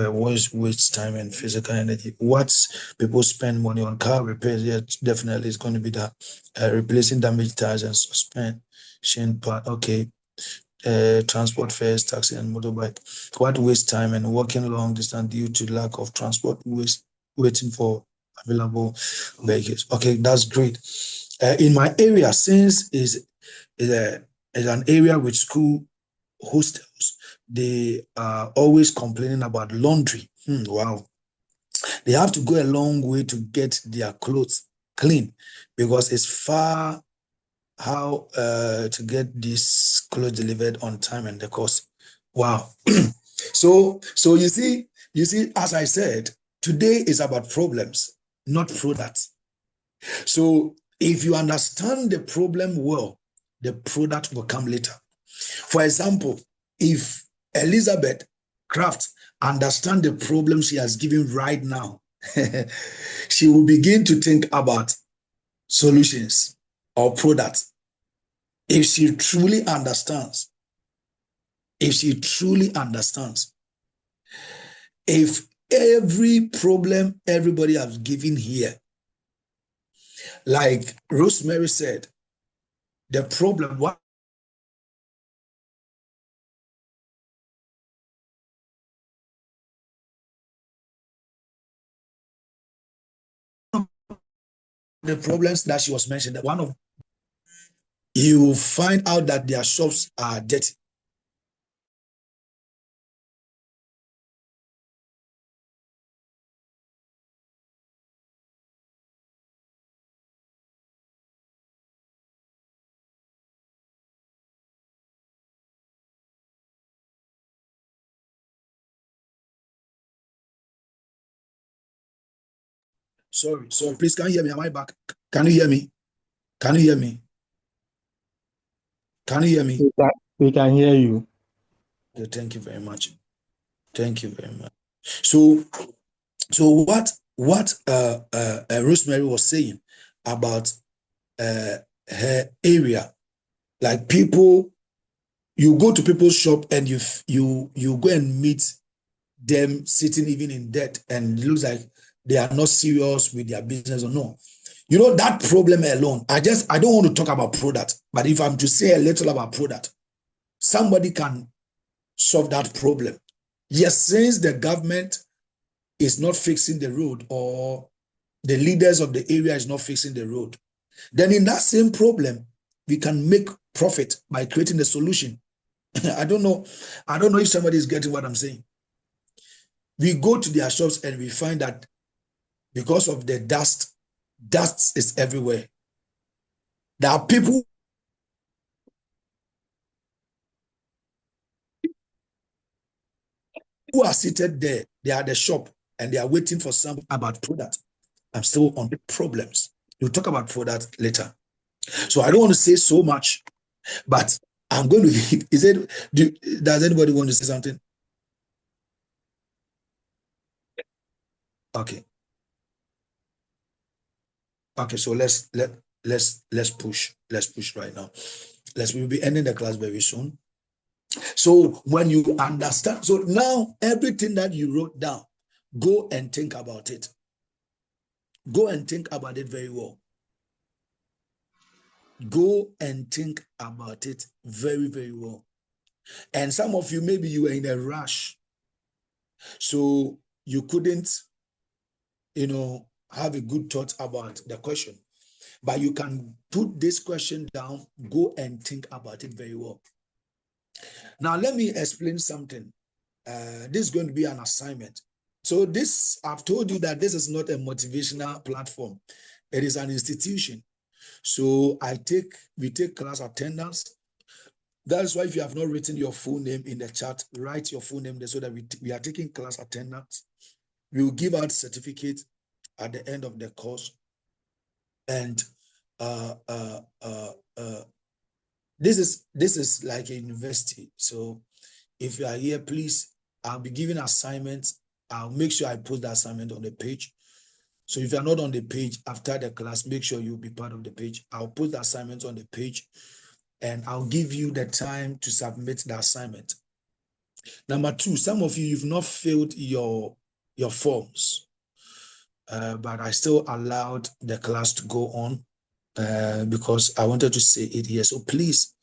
waste time and physical energy. What people spend money on car repairs, yeah, definitely is going to be that. Replacing damaged tires and suspension part. Okay. Transport fares, taxi and motorbike. What waste time and walking long distance due to lack of transport, waiting for available vehicles. Okay, that's great. In my area, since is an area with school hostels, they are always complaining about laundry. Wow. They have to go a long way to get their clothes clean because it's far how to get this clothes delivered on time and the cost. Wow. So you see, as I said, today is about problems, not products. So if you understand the problem well, the product will come later. For example, if Elizabeth Kraft understand the problem she has given right now, she will begin to think about solutions or products. If she truly understands, if if every problem everybody has given here, like Rosemary said, the problem, what the problems that she was mentioning, one of you will find out that their shops are dirty. Sorry, please, can you hear me? Am I back? Can you hear me? Can you hear me? Can you hear me? We can hear you. Okay, thank you very much. Thank you very much. So what Rosemary was saying about her area, like people, you go to people's shop and you go and meet them sitting even in debt, and it looks like they are not serious with their business or no. You know, that problem alone, I don't want to talk about product, but if I'm to say a little about product, somebody can solve that problem. Yes, since the government is not fixing the road or the leaders of the area is not fixing the road, then in that same problem, we can make profit by creating the solution. I don't know if somebody is getting what I'm saying. We go to their shops and we find that because of the dust is everywhere. There are people who are seated there, they are at the shop and they are waiting for something about product. I'm still on the problems. We'll talk about product later. So I don't want to say so much, but I'm going to, does anybody want to say something? Okay. Okay, so let's push. Let's push right now. We'll be ending the class very soon. So when you understand, so now everything that you wrote down, go and think about it. Go and think about it very well. Go and think about it very, very well. And some of you, maybe you were in a rush, so you couldn't, have a good thought about the question. But you can put this question down, go and think about it very well. Now, let me explain something. This is going to be an assignment. So I've told you that this is not a motivational platform. It is an institution. So we take class attendance. That's why if you have not written your full name in the chat, write your full name there so that we are taking class attendance. We will give out certificate at the end of the course. And this is like a university. So if you are here, please, I'll be giving assignments. I'll make sure I post the assignment on the page. So if you're not on the page after the class, make sure you'll be part of the page. I'll put the assignment on the page and I'll give you the time to submit the assignment. Number two, some of you've not filled your forms, but I still allowed the class to go on because I wanted to say it here. So please,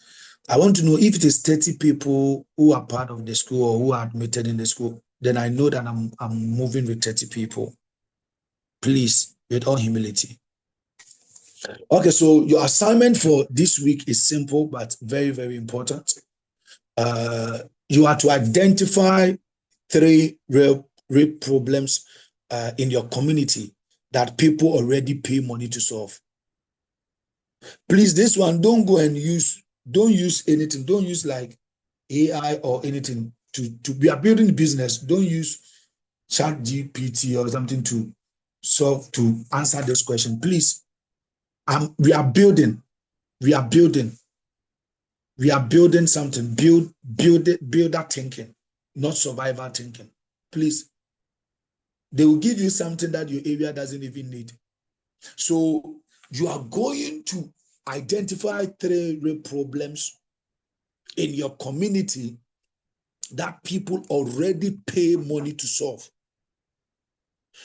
I want to know if it is 30 people who are part of the school or who are admitted in the school, then I know that I'm moving with 30 people. Please, with all humility. Okay, so your assignment for this week is simple but very, very important. You are to identify 3 real problems in your community that people already pay money to solve. Please, this one, don't use anything. Don't use like AI or anything to be a building business. Don't use ChatGPT or something to answer this question. Please, we are building something. Build that thinking, not survival thinking. Please, they will give you something that your area doesn't even need. So you are going to identify 3 real problems in your community that people already pay money to solve.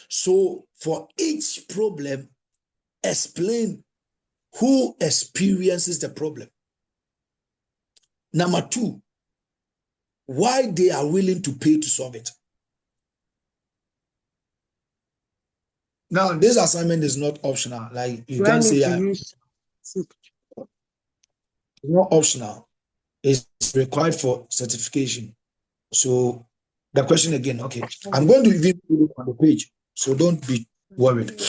So for each problem, explain who experiences the problem. Number 2, why they are willing to pay to solve it. Now, this assignment is not optional. Like you can't say it's not optional. It's required for certification. So the question again, okay, I'm going to even put it on the page, so don't be worried.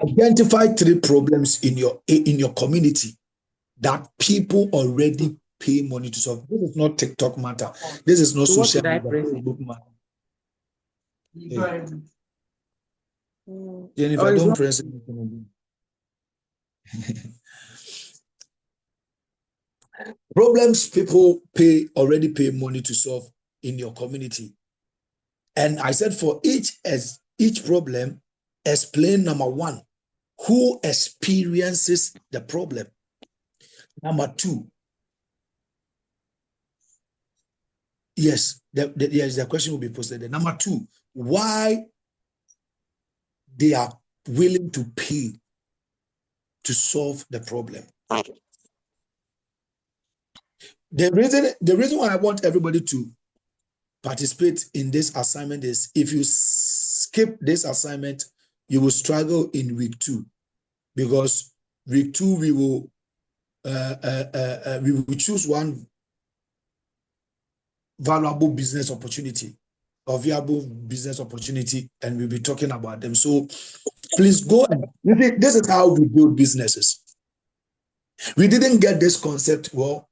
Identify 3 problems in your community that people already pay money to solve. This is not TikTok matter. This is not social media, Facebook matter. Yeah. Jennifer, don't press anything again. Problems people already pay money to solve in your community. And I said for each problem, explain number 1, who experiences the problem. Number 2, yes, the question will be posted there. Number 2, why they are willing to pay to solve the problem. The reason why I want everybody to participate in this assignment is if you skip this assignment, you will struggle in week 2, because week 2 we will choose one valuable business opportunity or viable business opportunity, and we'll be talking about them. So please go and this is how we build businesses. We didn't get this concept. Well,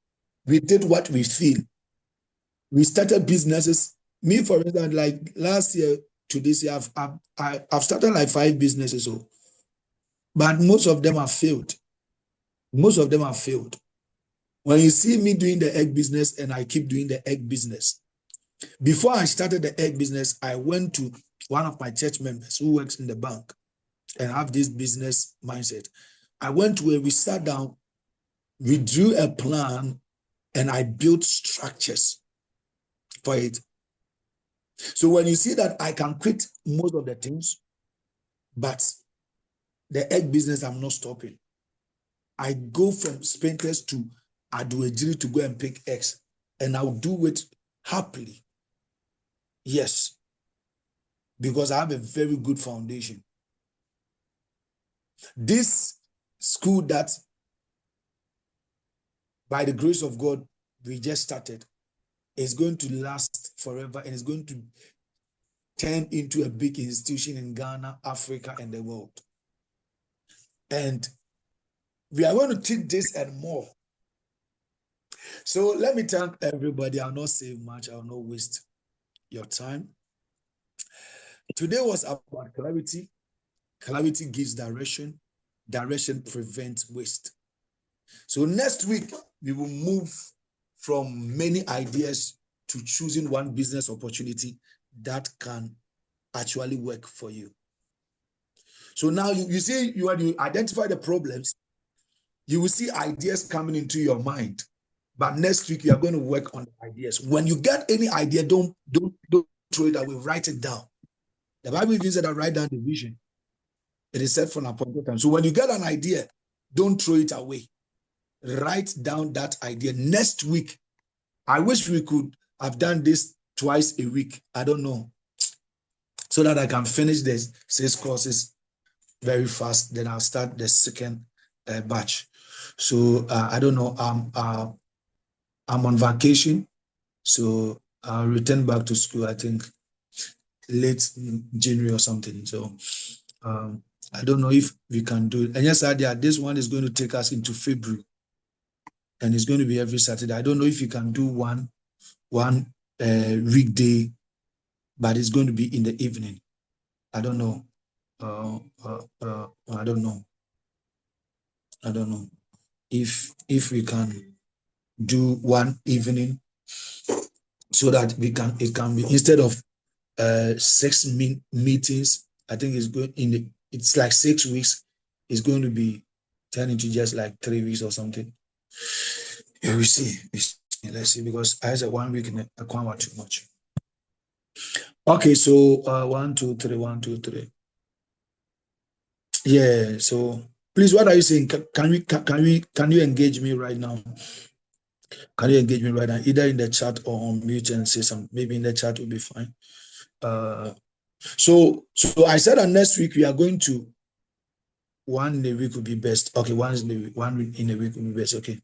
we did what we feel. We started businesses. Me, for instance, like last year to this year, I've started like 5 businesses, but most of them have failed. Most of them have failed. When you see me doing the egg business and I keep doing the egg business, before I started the egg business, I went to one of my church members who works in the bank and have this business mindset. I went to where we sat down, we drew a plan, and I built structures for it. So when you see that I can quit most of the things, but the egg business, I'm not stopping. I go from Spintex to Aduejiri to go and pick eggs, and I'll do it happily. Yes, because I have a very good foundation. This school that, by the grace of God, we just started, is going to last forever, and it's going to turn into a big institution in Ghana, Africa, and the world. And we are going to teach this and more. So let me thank everybody. I'll not say much. I'll not waste your time. Today was about clarity. Clarity gives direction. Direction prevents waste. So next week, we will move from many ideas to choosing one business opportunity that can actually work for you. So now you see, when you identify the problems, you will see ideas coming into your mind But next week we are going to work on the ideas. When you get any idea, don't throw it away. Write it down. The Bible even said that write down the vision. It is set for an appointed time. So when you get an idea, don't throw it away. Write down that idea. Next week, I wish we could have done this twice a week. I don't know. So that I can finish the 6 courses very fast. Then I'll start the second batch. So I don't know. I'm on vacation. So I'll return back to school, I think, late January or something. So I don't know if we can do it. And yes, this one is going to take us into February. And it's going to be every Saturday. I don't know if you can do one weekday, but it's going to be in the evening. I don't know. I don't know. I don't know if we can do one evening so that it can be instead of 6 meetings. I think it's like 6 weeks. It's going to be turned into just like 3 weeks or something. Yeah, we see. Let's see, because I said 1 week in a quite too much. Okay, so 1, 2, 3, 1, 2, 3. Yeah. So please, what are you saying? Can you engage me right now? Can you engage me right now, either in the chat or on mute and say something? Maybe in the chat will be fine. So I said that next week we are going to one in a week would be best. Okay, one in a week would be best. Okay.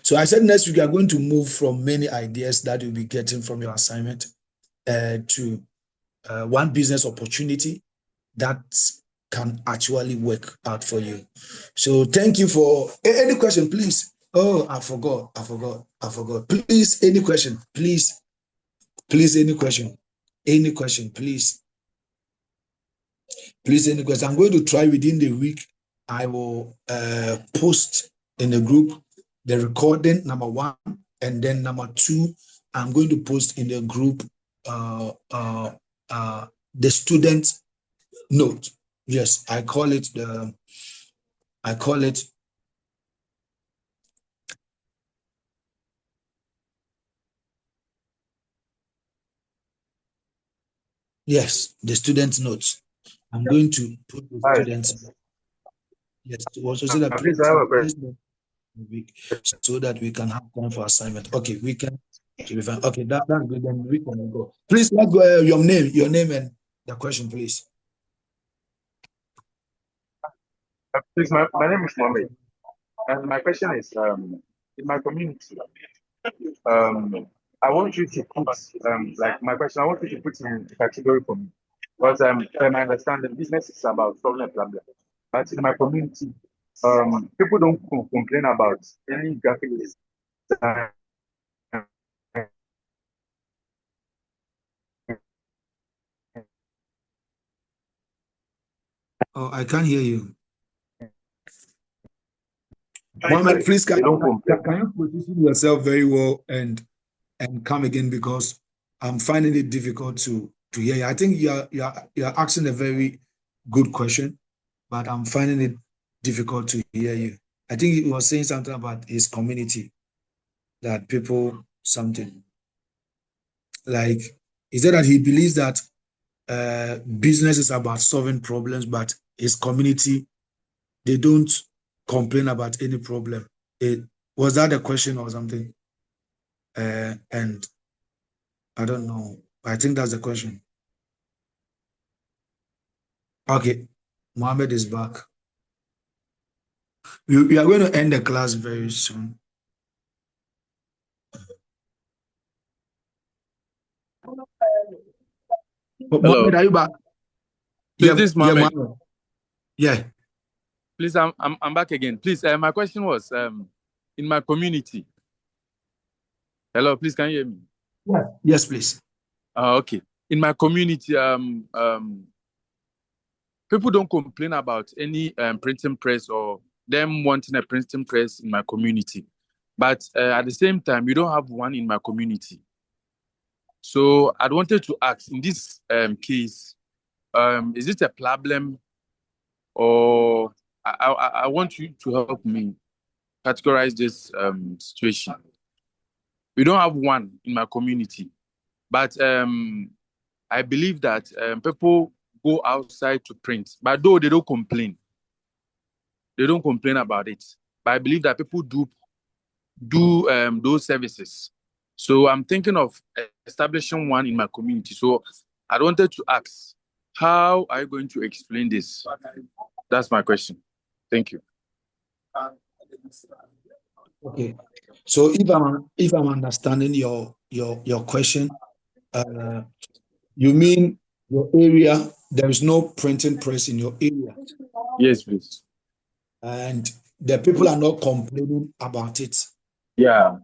So I said next week we are going to move from many ideas that you'll be getting from your assignment to one business opportunity that can actually work out for you. So thank you for any question, please. Oh, I forgot. Please, any question, please, any question, please, any question. I'm going to try within the week. I will post in the group the recording, number 1, and then number 2, I'm going to post in the group the student note. Yes, I call it yes, the student notes. I'm going to put the students. Yes, to also say that Please, I have a question. Week so that we can have time for assignment. Okay, we can. Okay, that's good. Then we can go. Please, let's go. Your name and the question, please. Please, my name is Mohammed, and my question is, in my community, I want you to put, like my question, I want you to put in a category for me, because from my understanding, business is about solving a problem. But in my community, people don't complain about any graphic design. Oh, I can't hear you. Mohammed, please can you position yourself very well and come again, because I'm finding it difficult to hear you. I think you're asking a very good question, but I'm finding it difficult to hear you. I think he was saying something about his community, that people something like, he said that he believes that business is about solving problems, but his community, they don't complain about any problem. Was that a question or something? And I don't know. I think that's the question. Okay, Mohammed is back. We are going to end the class very soon. Mohammed, are you back? Please, this Mohammed. Yeah. Please, I'm back again. Please, my question was, in my community. Hello, please, can you hear me? Yeah. Yes, please. Okay. In my community, people don't complain about any printing press or them wanting a printing press in my community. But at the same time, we don't have one in my community. So I wanted to ask, in this case, is it a problem, or I want you to help me categorize this situation? We don't have one in my community. But I believe that people go outside to print, but though they don't complain. They don't complain about it. But I believe that people do those services. So I'm thinking of establishing one in my community. So I wanted to ask, how are you going to explain this? That's my question. Thank you. Okay. So if I'm understanding your question, you mean your area, there is no printing press in your area, Yes, please. and the people are not complaining about it. Yeah.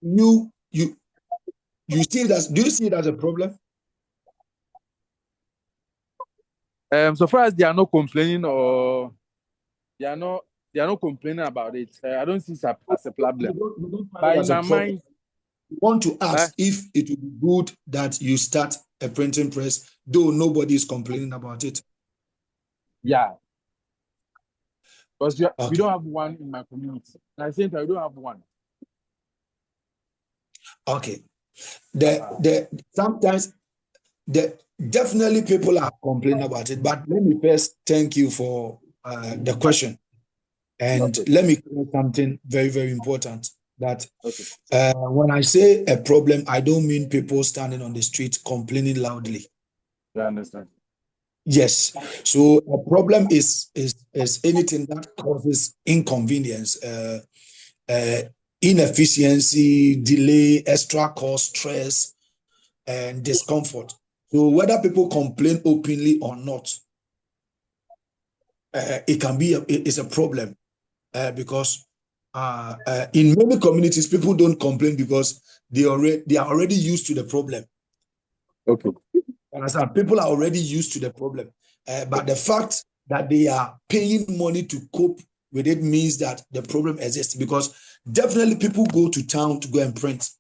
You see it as, do you see it as a problem? So far as they are not complaining or they are not complaining about it, I don't see it as a problem. You don't find But it in as a my problem. mind, You want to ask if it would be good that you start a printing press, though nobody is complaining about it. yeah. Because we Okay. don't have one in my community. And at the same time, we don't have one. Okay. Sometimes definitely people are complaining about it, but let me first thank you for the question. And Okay. let me clear something very, very important, that Okay. when I say a problem, I don't mean people standing on the street complaining loudly. I understand. Yes. So a problem is anything that causes inconvenience, inefficiency, delay, extra cost, stress, and discomfort. So whether people complain openly or not, it can be it's a problem, because in many communities people don't complain because they are already used to the problem. Okay. Understand? People are already used to the problem, but the fact that they are paying money to cope with it means that the problem exists, because definitely people go to town to go and print.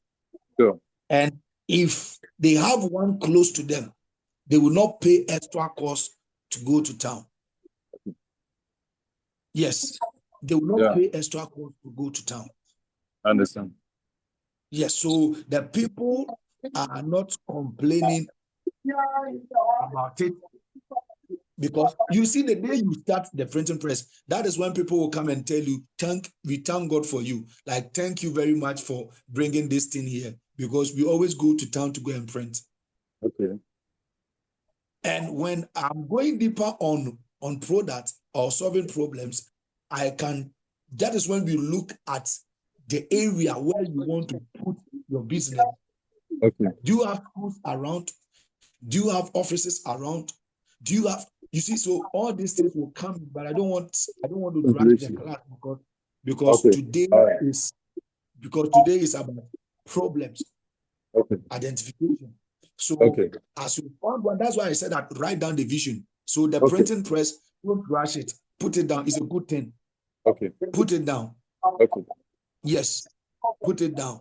Sure. And if they have one close to them, they will not pay extra cost to go to town. Yes, they will not pay extra cost to go to town. I understand. Yes, so the people are not complaining about it, because you see, the day you start the printing press, that is when people will come and tell you, we thank God for you. Like, thank you very much for bringing this thing here, because we always go to town to go and print. Okay. And when I'm going deeper on product or solving problems, that is when we look at the area where you want to put your business. Okay. Do you have schools around? Do you have offices around? You see, so all these things will come, but I don't want to drag the class, because today is about problems, identification. So as you found one, that's why I said that write down the vision. So the printing press, don't rush it. Put it down. It's a good thing. Okay. Put it down. Okay. Yes. Put it down.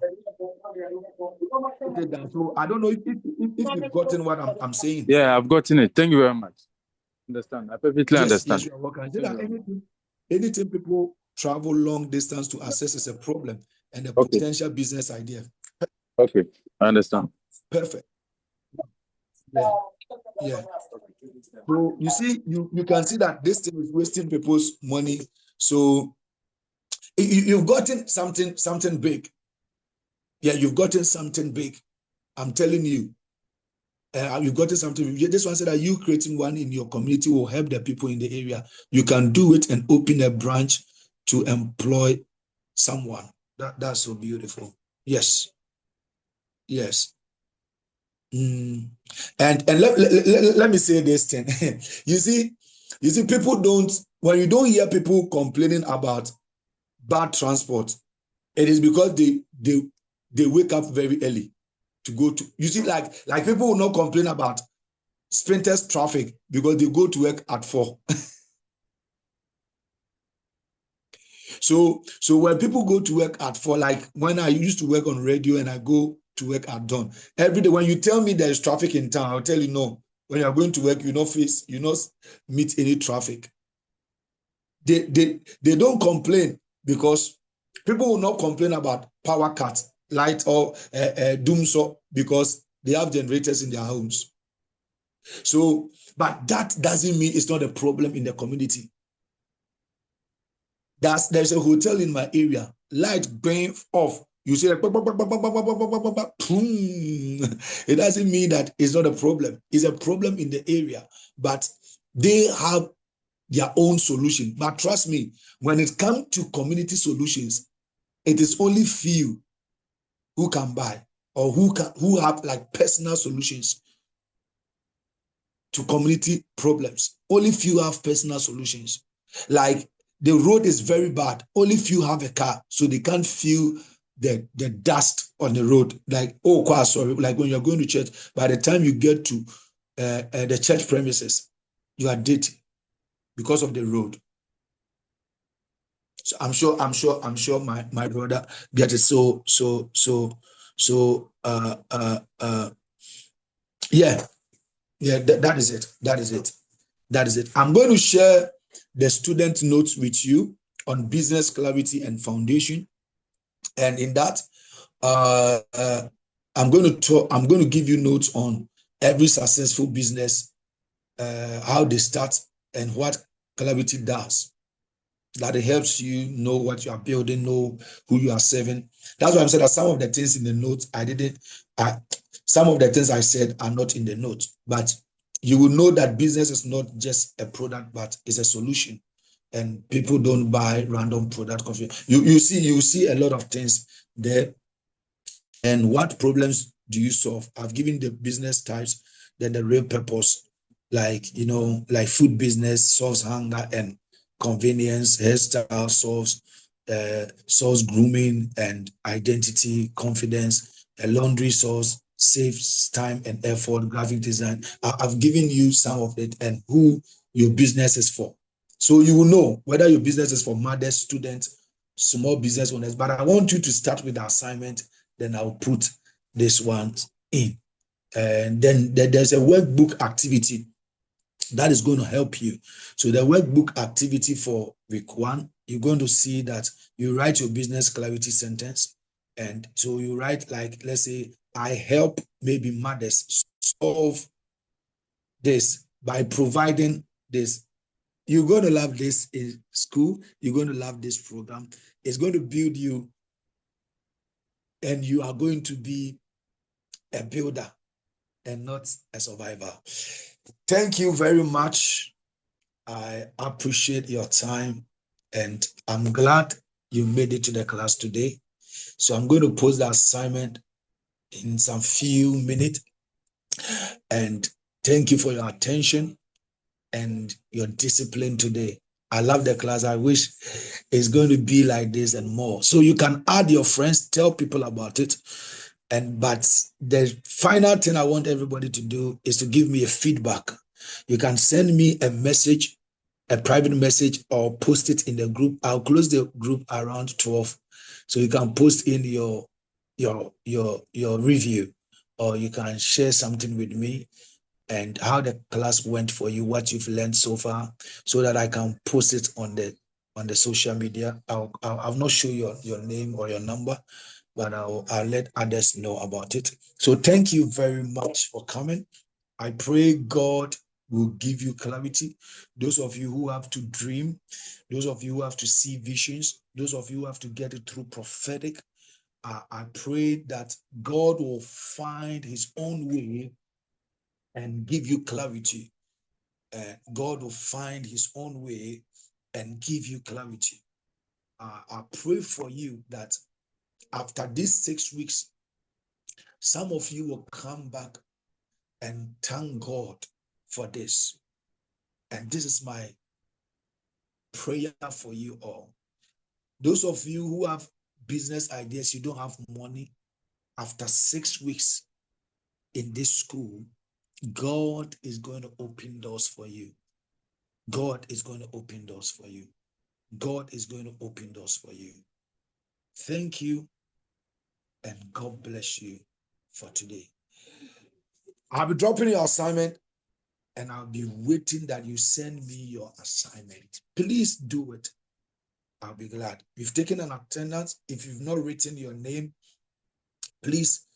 Put it down. So I don't know if you've gotten what I'm saying. Yeah, I've gotten it. Thank you very much. Understand. I perfectly understand. Yes, you are welcome. Anything people travel long distance to access is a problem and a potential business idea. Okay. I understand. Perfect. Yeah. Yeah. So you see, you can see that this thing is wasting people's money. So you've gotten something big. Yeah, you've gotten something big. I'm telling you. You've gotten something. This one said that you creating one in your community will help the people in the area. You can do it and open a branch to employ someone. That's so beautiful. Yes. Yes. And let me say this thing. you see, people don't, when you don't hear people complaining about bad transport, it is because they wake up very early to go to, you see, like people will not complain about sprinters traffic because they go to work at 4. So when people go to work at 4, like when I used to work on radio and I go to work at dawn, every day when you tell me there's traffic in town, I'll tell you no. When you're going to work, you not meet any traffic. They don't complain because people will not complain about power cuts. light or doom so because they have generators in their homes. So, but that doesn't mean it's not a problem in the community. There's a hotel in my area, light going off. You see, like, it doesn't mean that it's not a problem. It's a problem in the area, but they have their own solution. But trust me, when it comes to community solutions, it is only few who can buy or who have like personal solutions to community problems. Only few have personal solutions. Like the road is very bad. Only few have a car, so they can't feel the dust on the road. Like, oh, quite sorry. Like when you're going to church, by the time you get to the church premises, you are dirty because of the road. So I'm sure my brother gets it. Yeah, that is it. That is it. I'm going to share the student notes with you on business clarity and foundation. And in that, I'm going to give you notes on every successful business, how they start and what clarity does. That it helps you know what you are building, know who you are serving. That's why I'm saying that some of the things in the notes some of the things I said are not in the notes, but you will know that business is not just a product, but it's a solution. And people don't buy random product coffee. You see a lot of things there. And what problems do you solve? I've given the business types, then the real purpose, like like food business solves hunger and convenience, hairstyle solves grooming and identity, confidence, a laundry solves saves time and effort, graphic design. I've given you some of it and who your business is for. So you will know whether your business is for mothers, students, small business owners. But I want you to start with the assignment, then I'll put this one in. And then there's a workbook activity that is going to help you. So the workbook activity for week 1, you're going to see that you write your business clarity sentence. And so you write like, let's say, I help maybe mothers solve this by providing this. You're going to love this in school. You're going to love this program. It's going to build you, and you are going to be a builder and not a survivor. Thank you very much. I appreciate your time, and I'm glad you made it to the class today. So I'm going to post the assignment in some few minutes. And thank you for your attention and your discipline today. I love the class. I wish it's going to be like this and more. So you can add your friends, tell people about it. But the final thing I want everybody to do is to give me a feedback. You can send me a message, a private message, or post it in the group. I'll close the group around 12. So you can post in your review, or you can share something with me and how the class went for you, what you've learned so far, so that I can post it on the social media. I'll not show your name or your number, but I'll let others know about it. So thank you very much for coming. I pray God will give you clarity. Those of you who have to dream, those of you who have to see visions, those of you who have to get it through prophetic, I pray that God will find his own way and give you clarity. God will find his own way and give you clarity. I pray for you that after these 6 weeks, some of you will come back and thank God for this. And this is my prayer for you all. Those of you who have business ideas, you don't have money, after 6 weeks in this school, God is going to open doors for you. God is going to open doors for you. God is going to open doors for you. Thank you, and God bless you for today. I'll be dropping your assignment, and I'll be waiting that you send me your assignment. Please do it. I'll be glad. You've taken an attendance. If you've not written your name, Please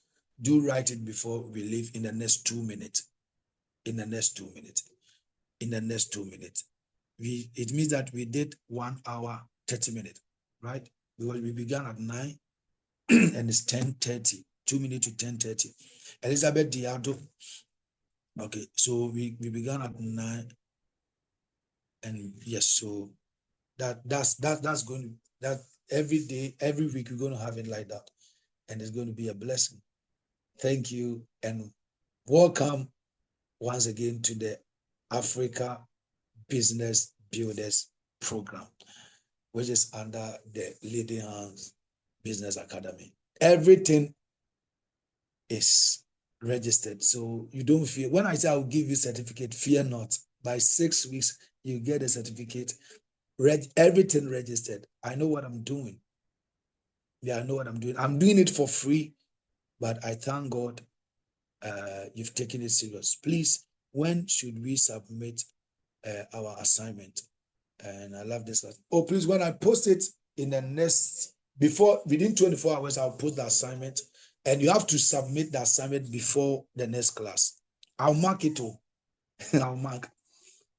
do write it before we leave in the next 2 minutes. In the next 2 minutes. In the next 2 minutes. It means that we did 1 hour, 30 minutes, right? Because we began at 9 and it's 10:30, 2 minutes to 10:30. Elizabeth Diado. Okay, so we began at 9, and yes, so that's going to, that every day, every week we're going to have it like that, and it's going to be a blessing. Thank you and welcome once again to the Africa Business Builders Program, which is under the Leading Hands Business Academy. Everything is registered, so you don't fear. When I say I'll give you certificate, fear not. By 6 weeks, you get a certificate. Everything registered. I know what I'm doing. Yeah, I know what I'm doing. I'm doing it for free, but I thank God you've taken it serious. Please, when should we submit our assignment? And I love this. Oh, please, when I post it in the next, within 24 hours, I'll post the assignment, and you have to submit the assignment before the next class. I'll mark it all.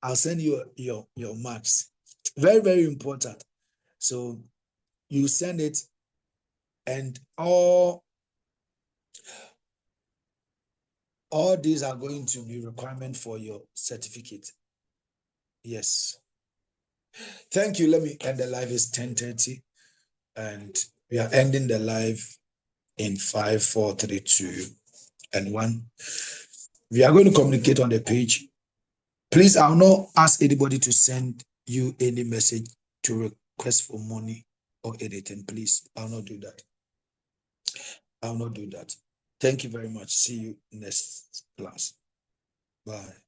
I'll send you your marks. Very, very important. So you send it, and all these are going to be requirement for your certificate. Yes. Thank you. Let me end the live. It's 10:30, and we are ending the live in 5, 4, 3, 2, and 1. We are going to communicate on the page. Please, I'll not ask anybody to send you any message to request for money or anything. Please, I'll not do that. I'll not do that. Thank you very much. See you next class. Bye.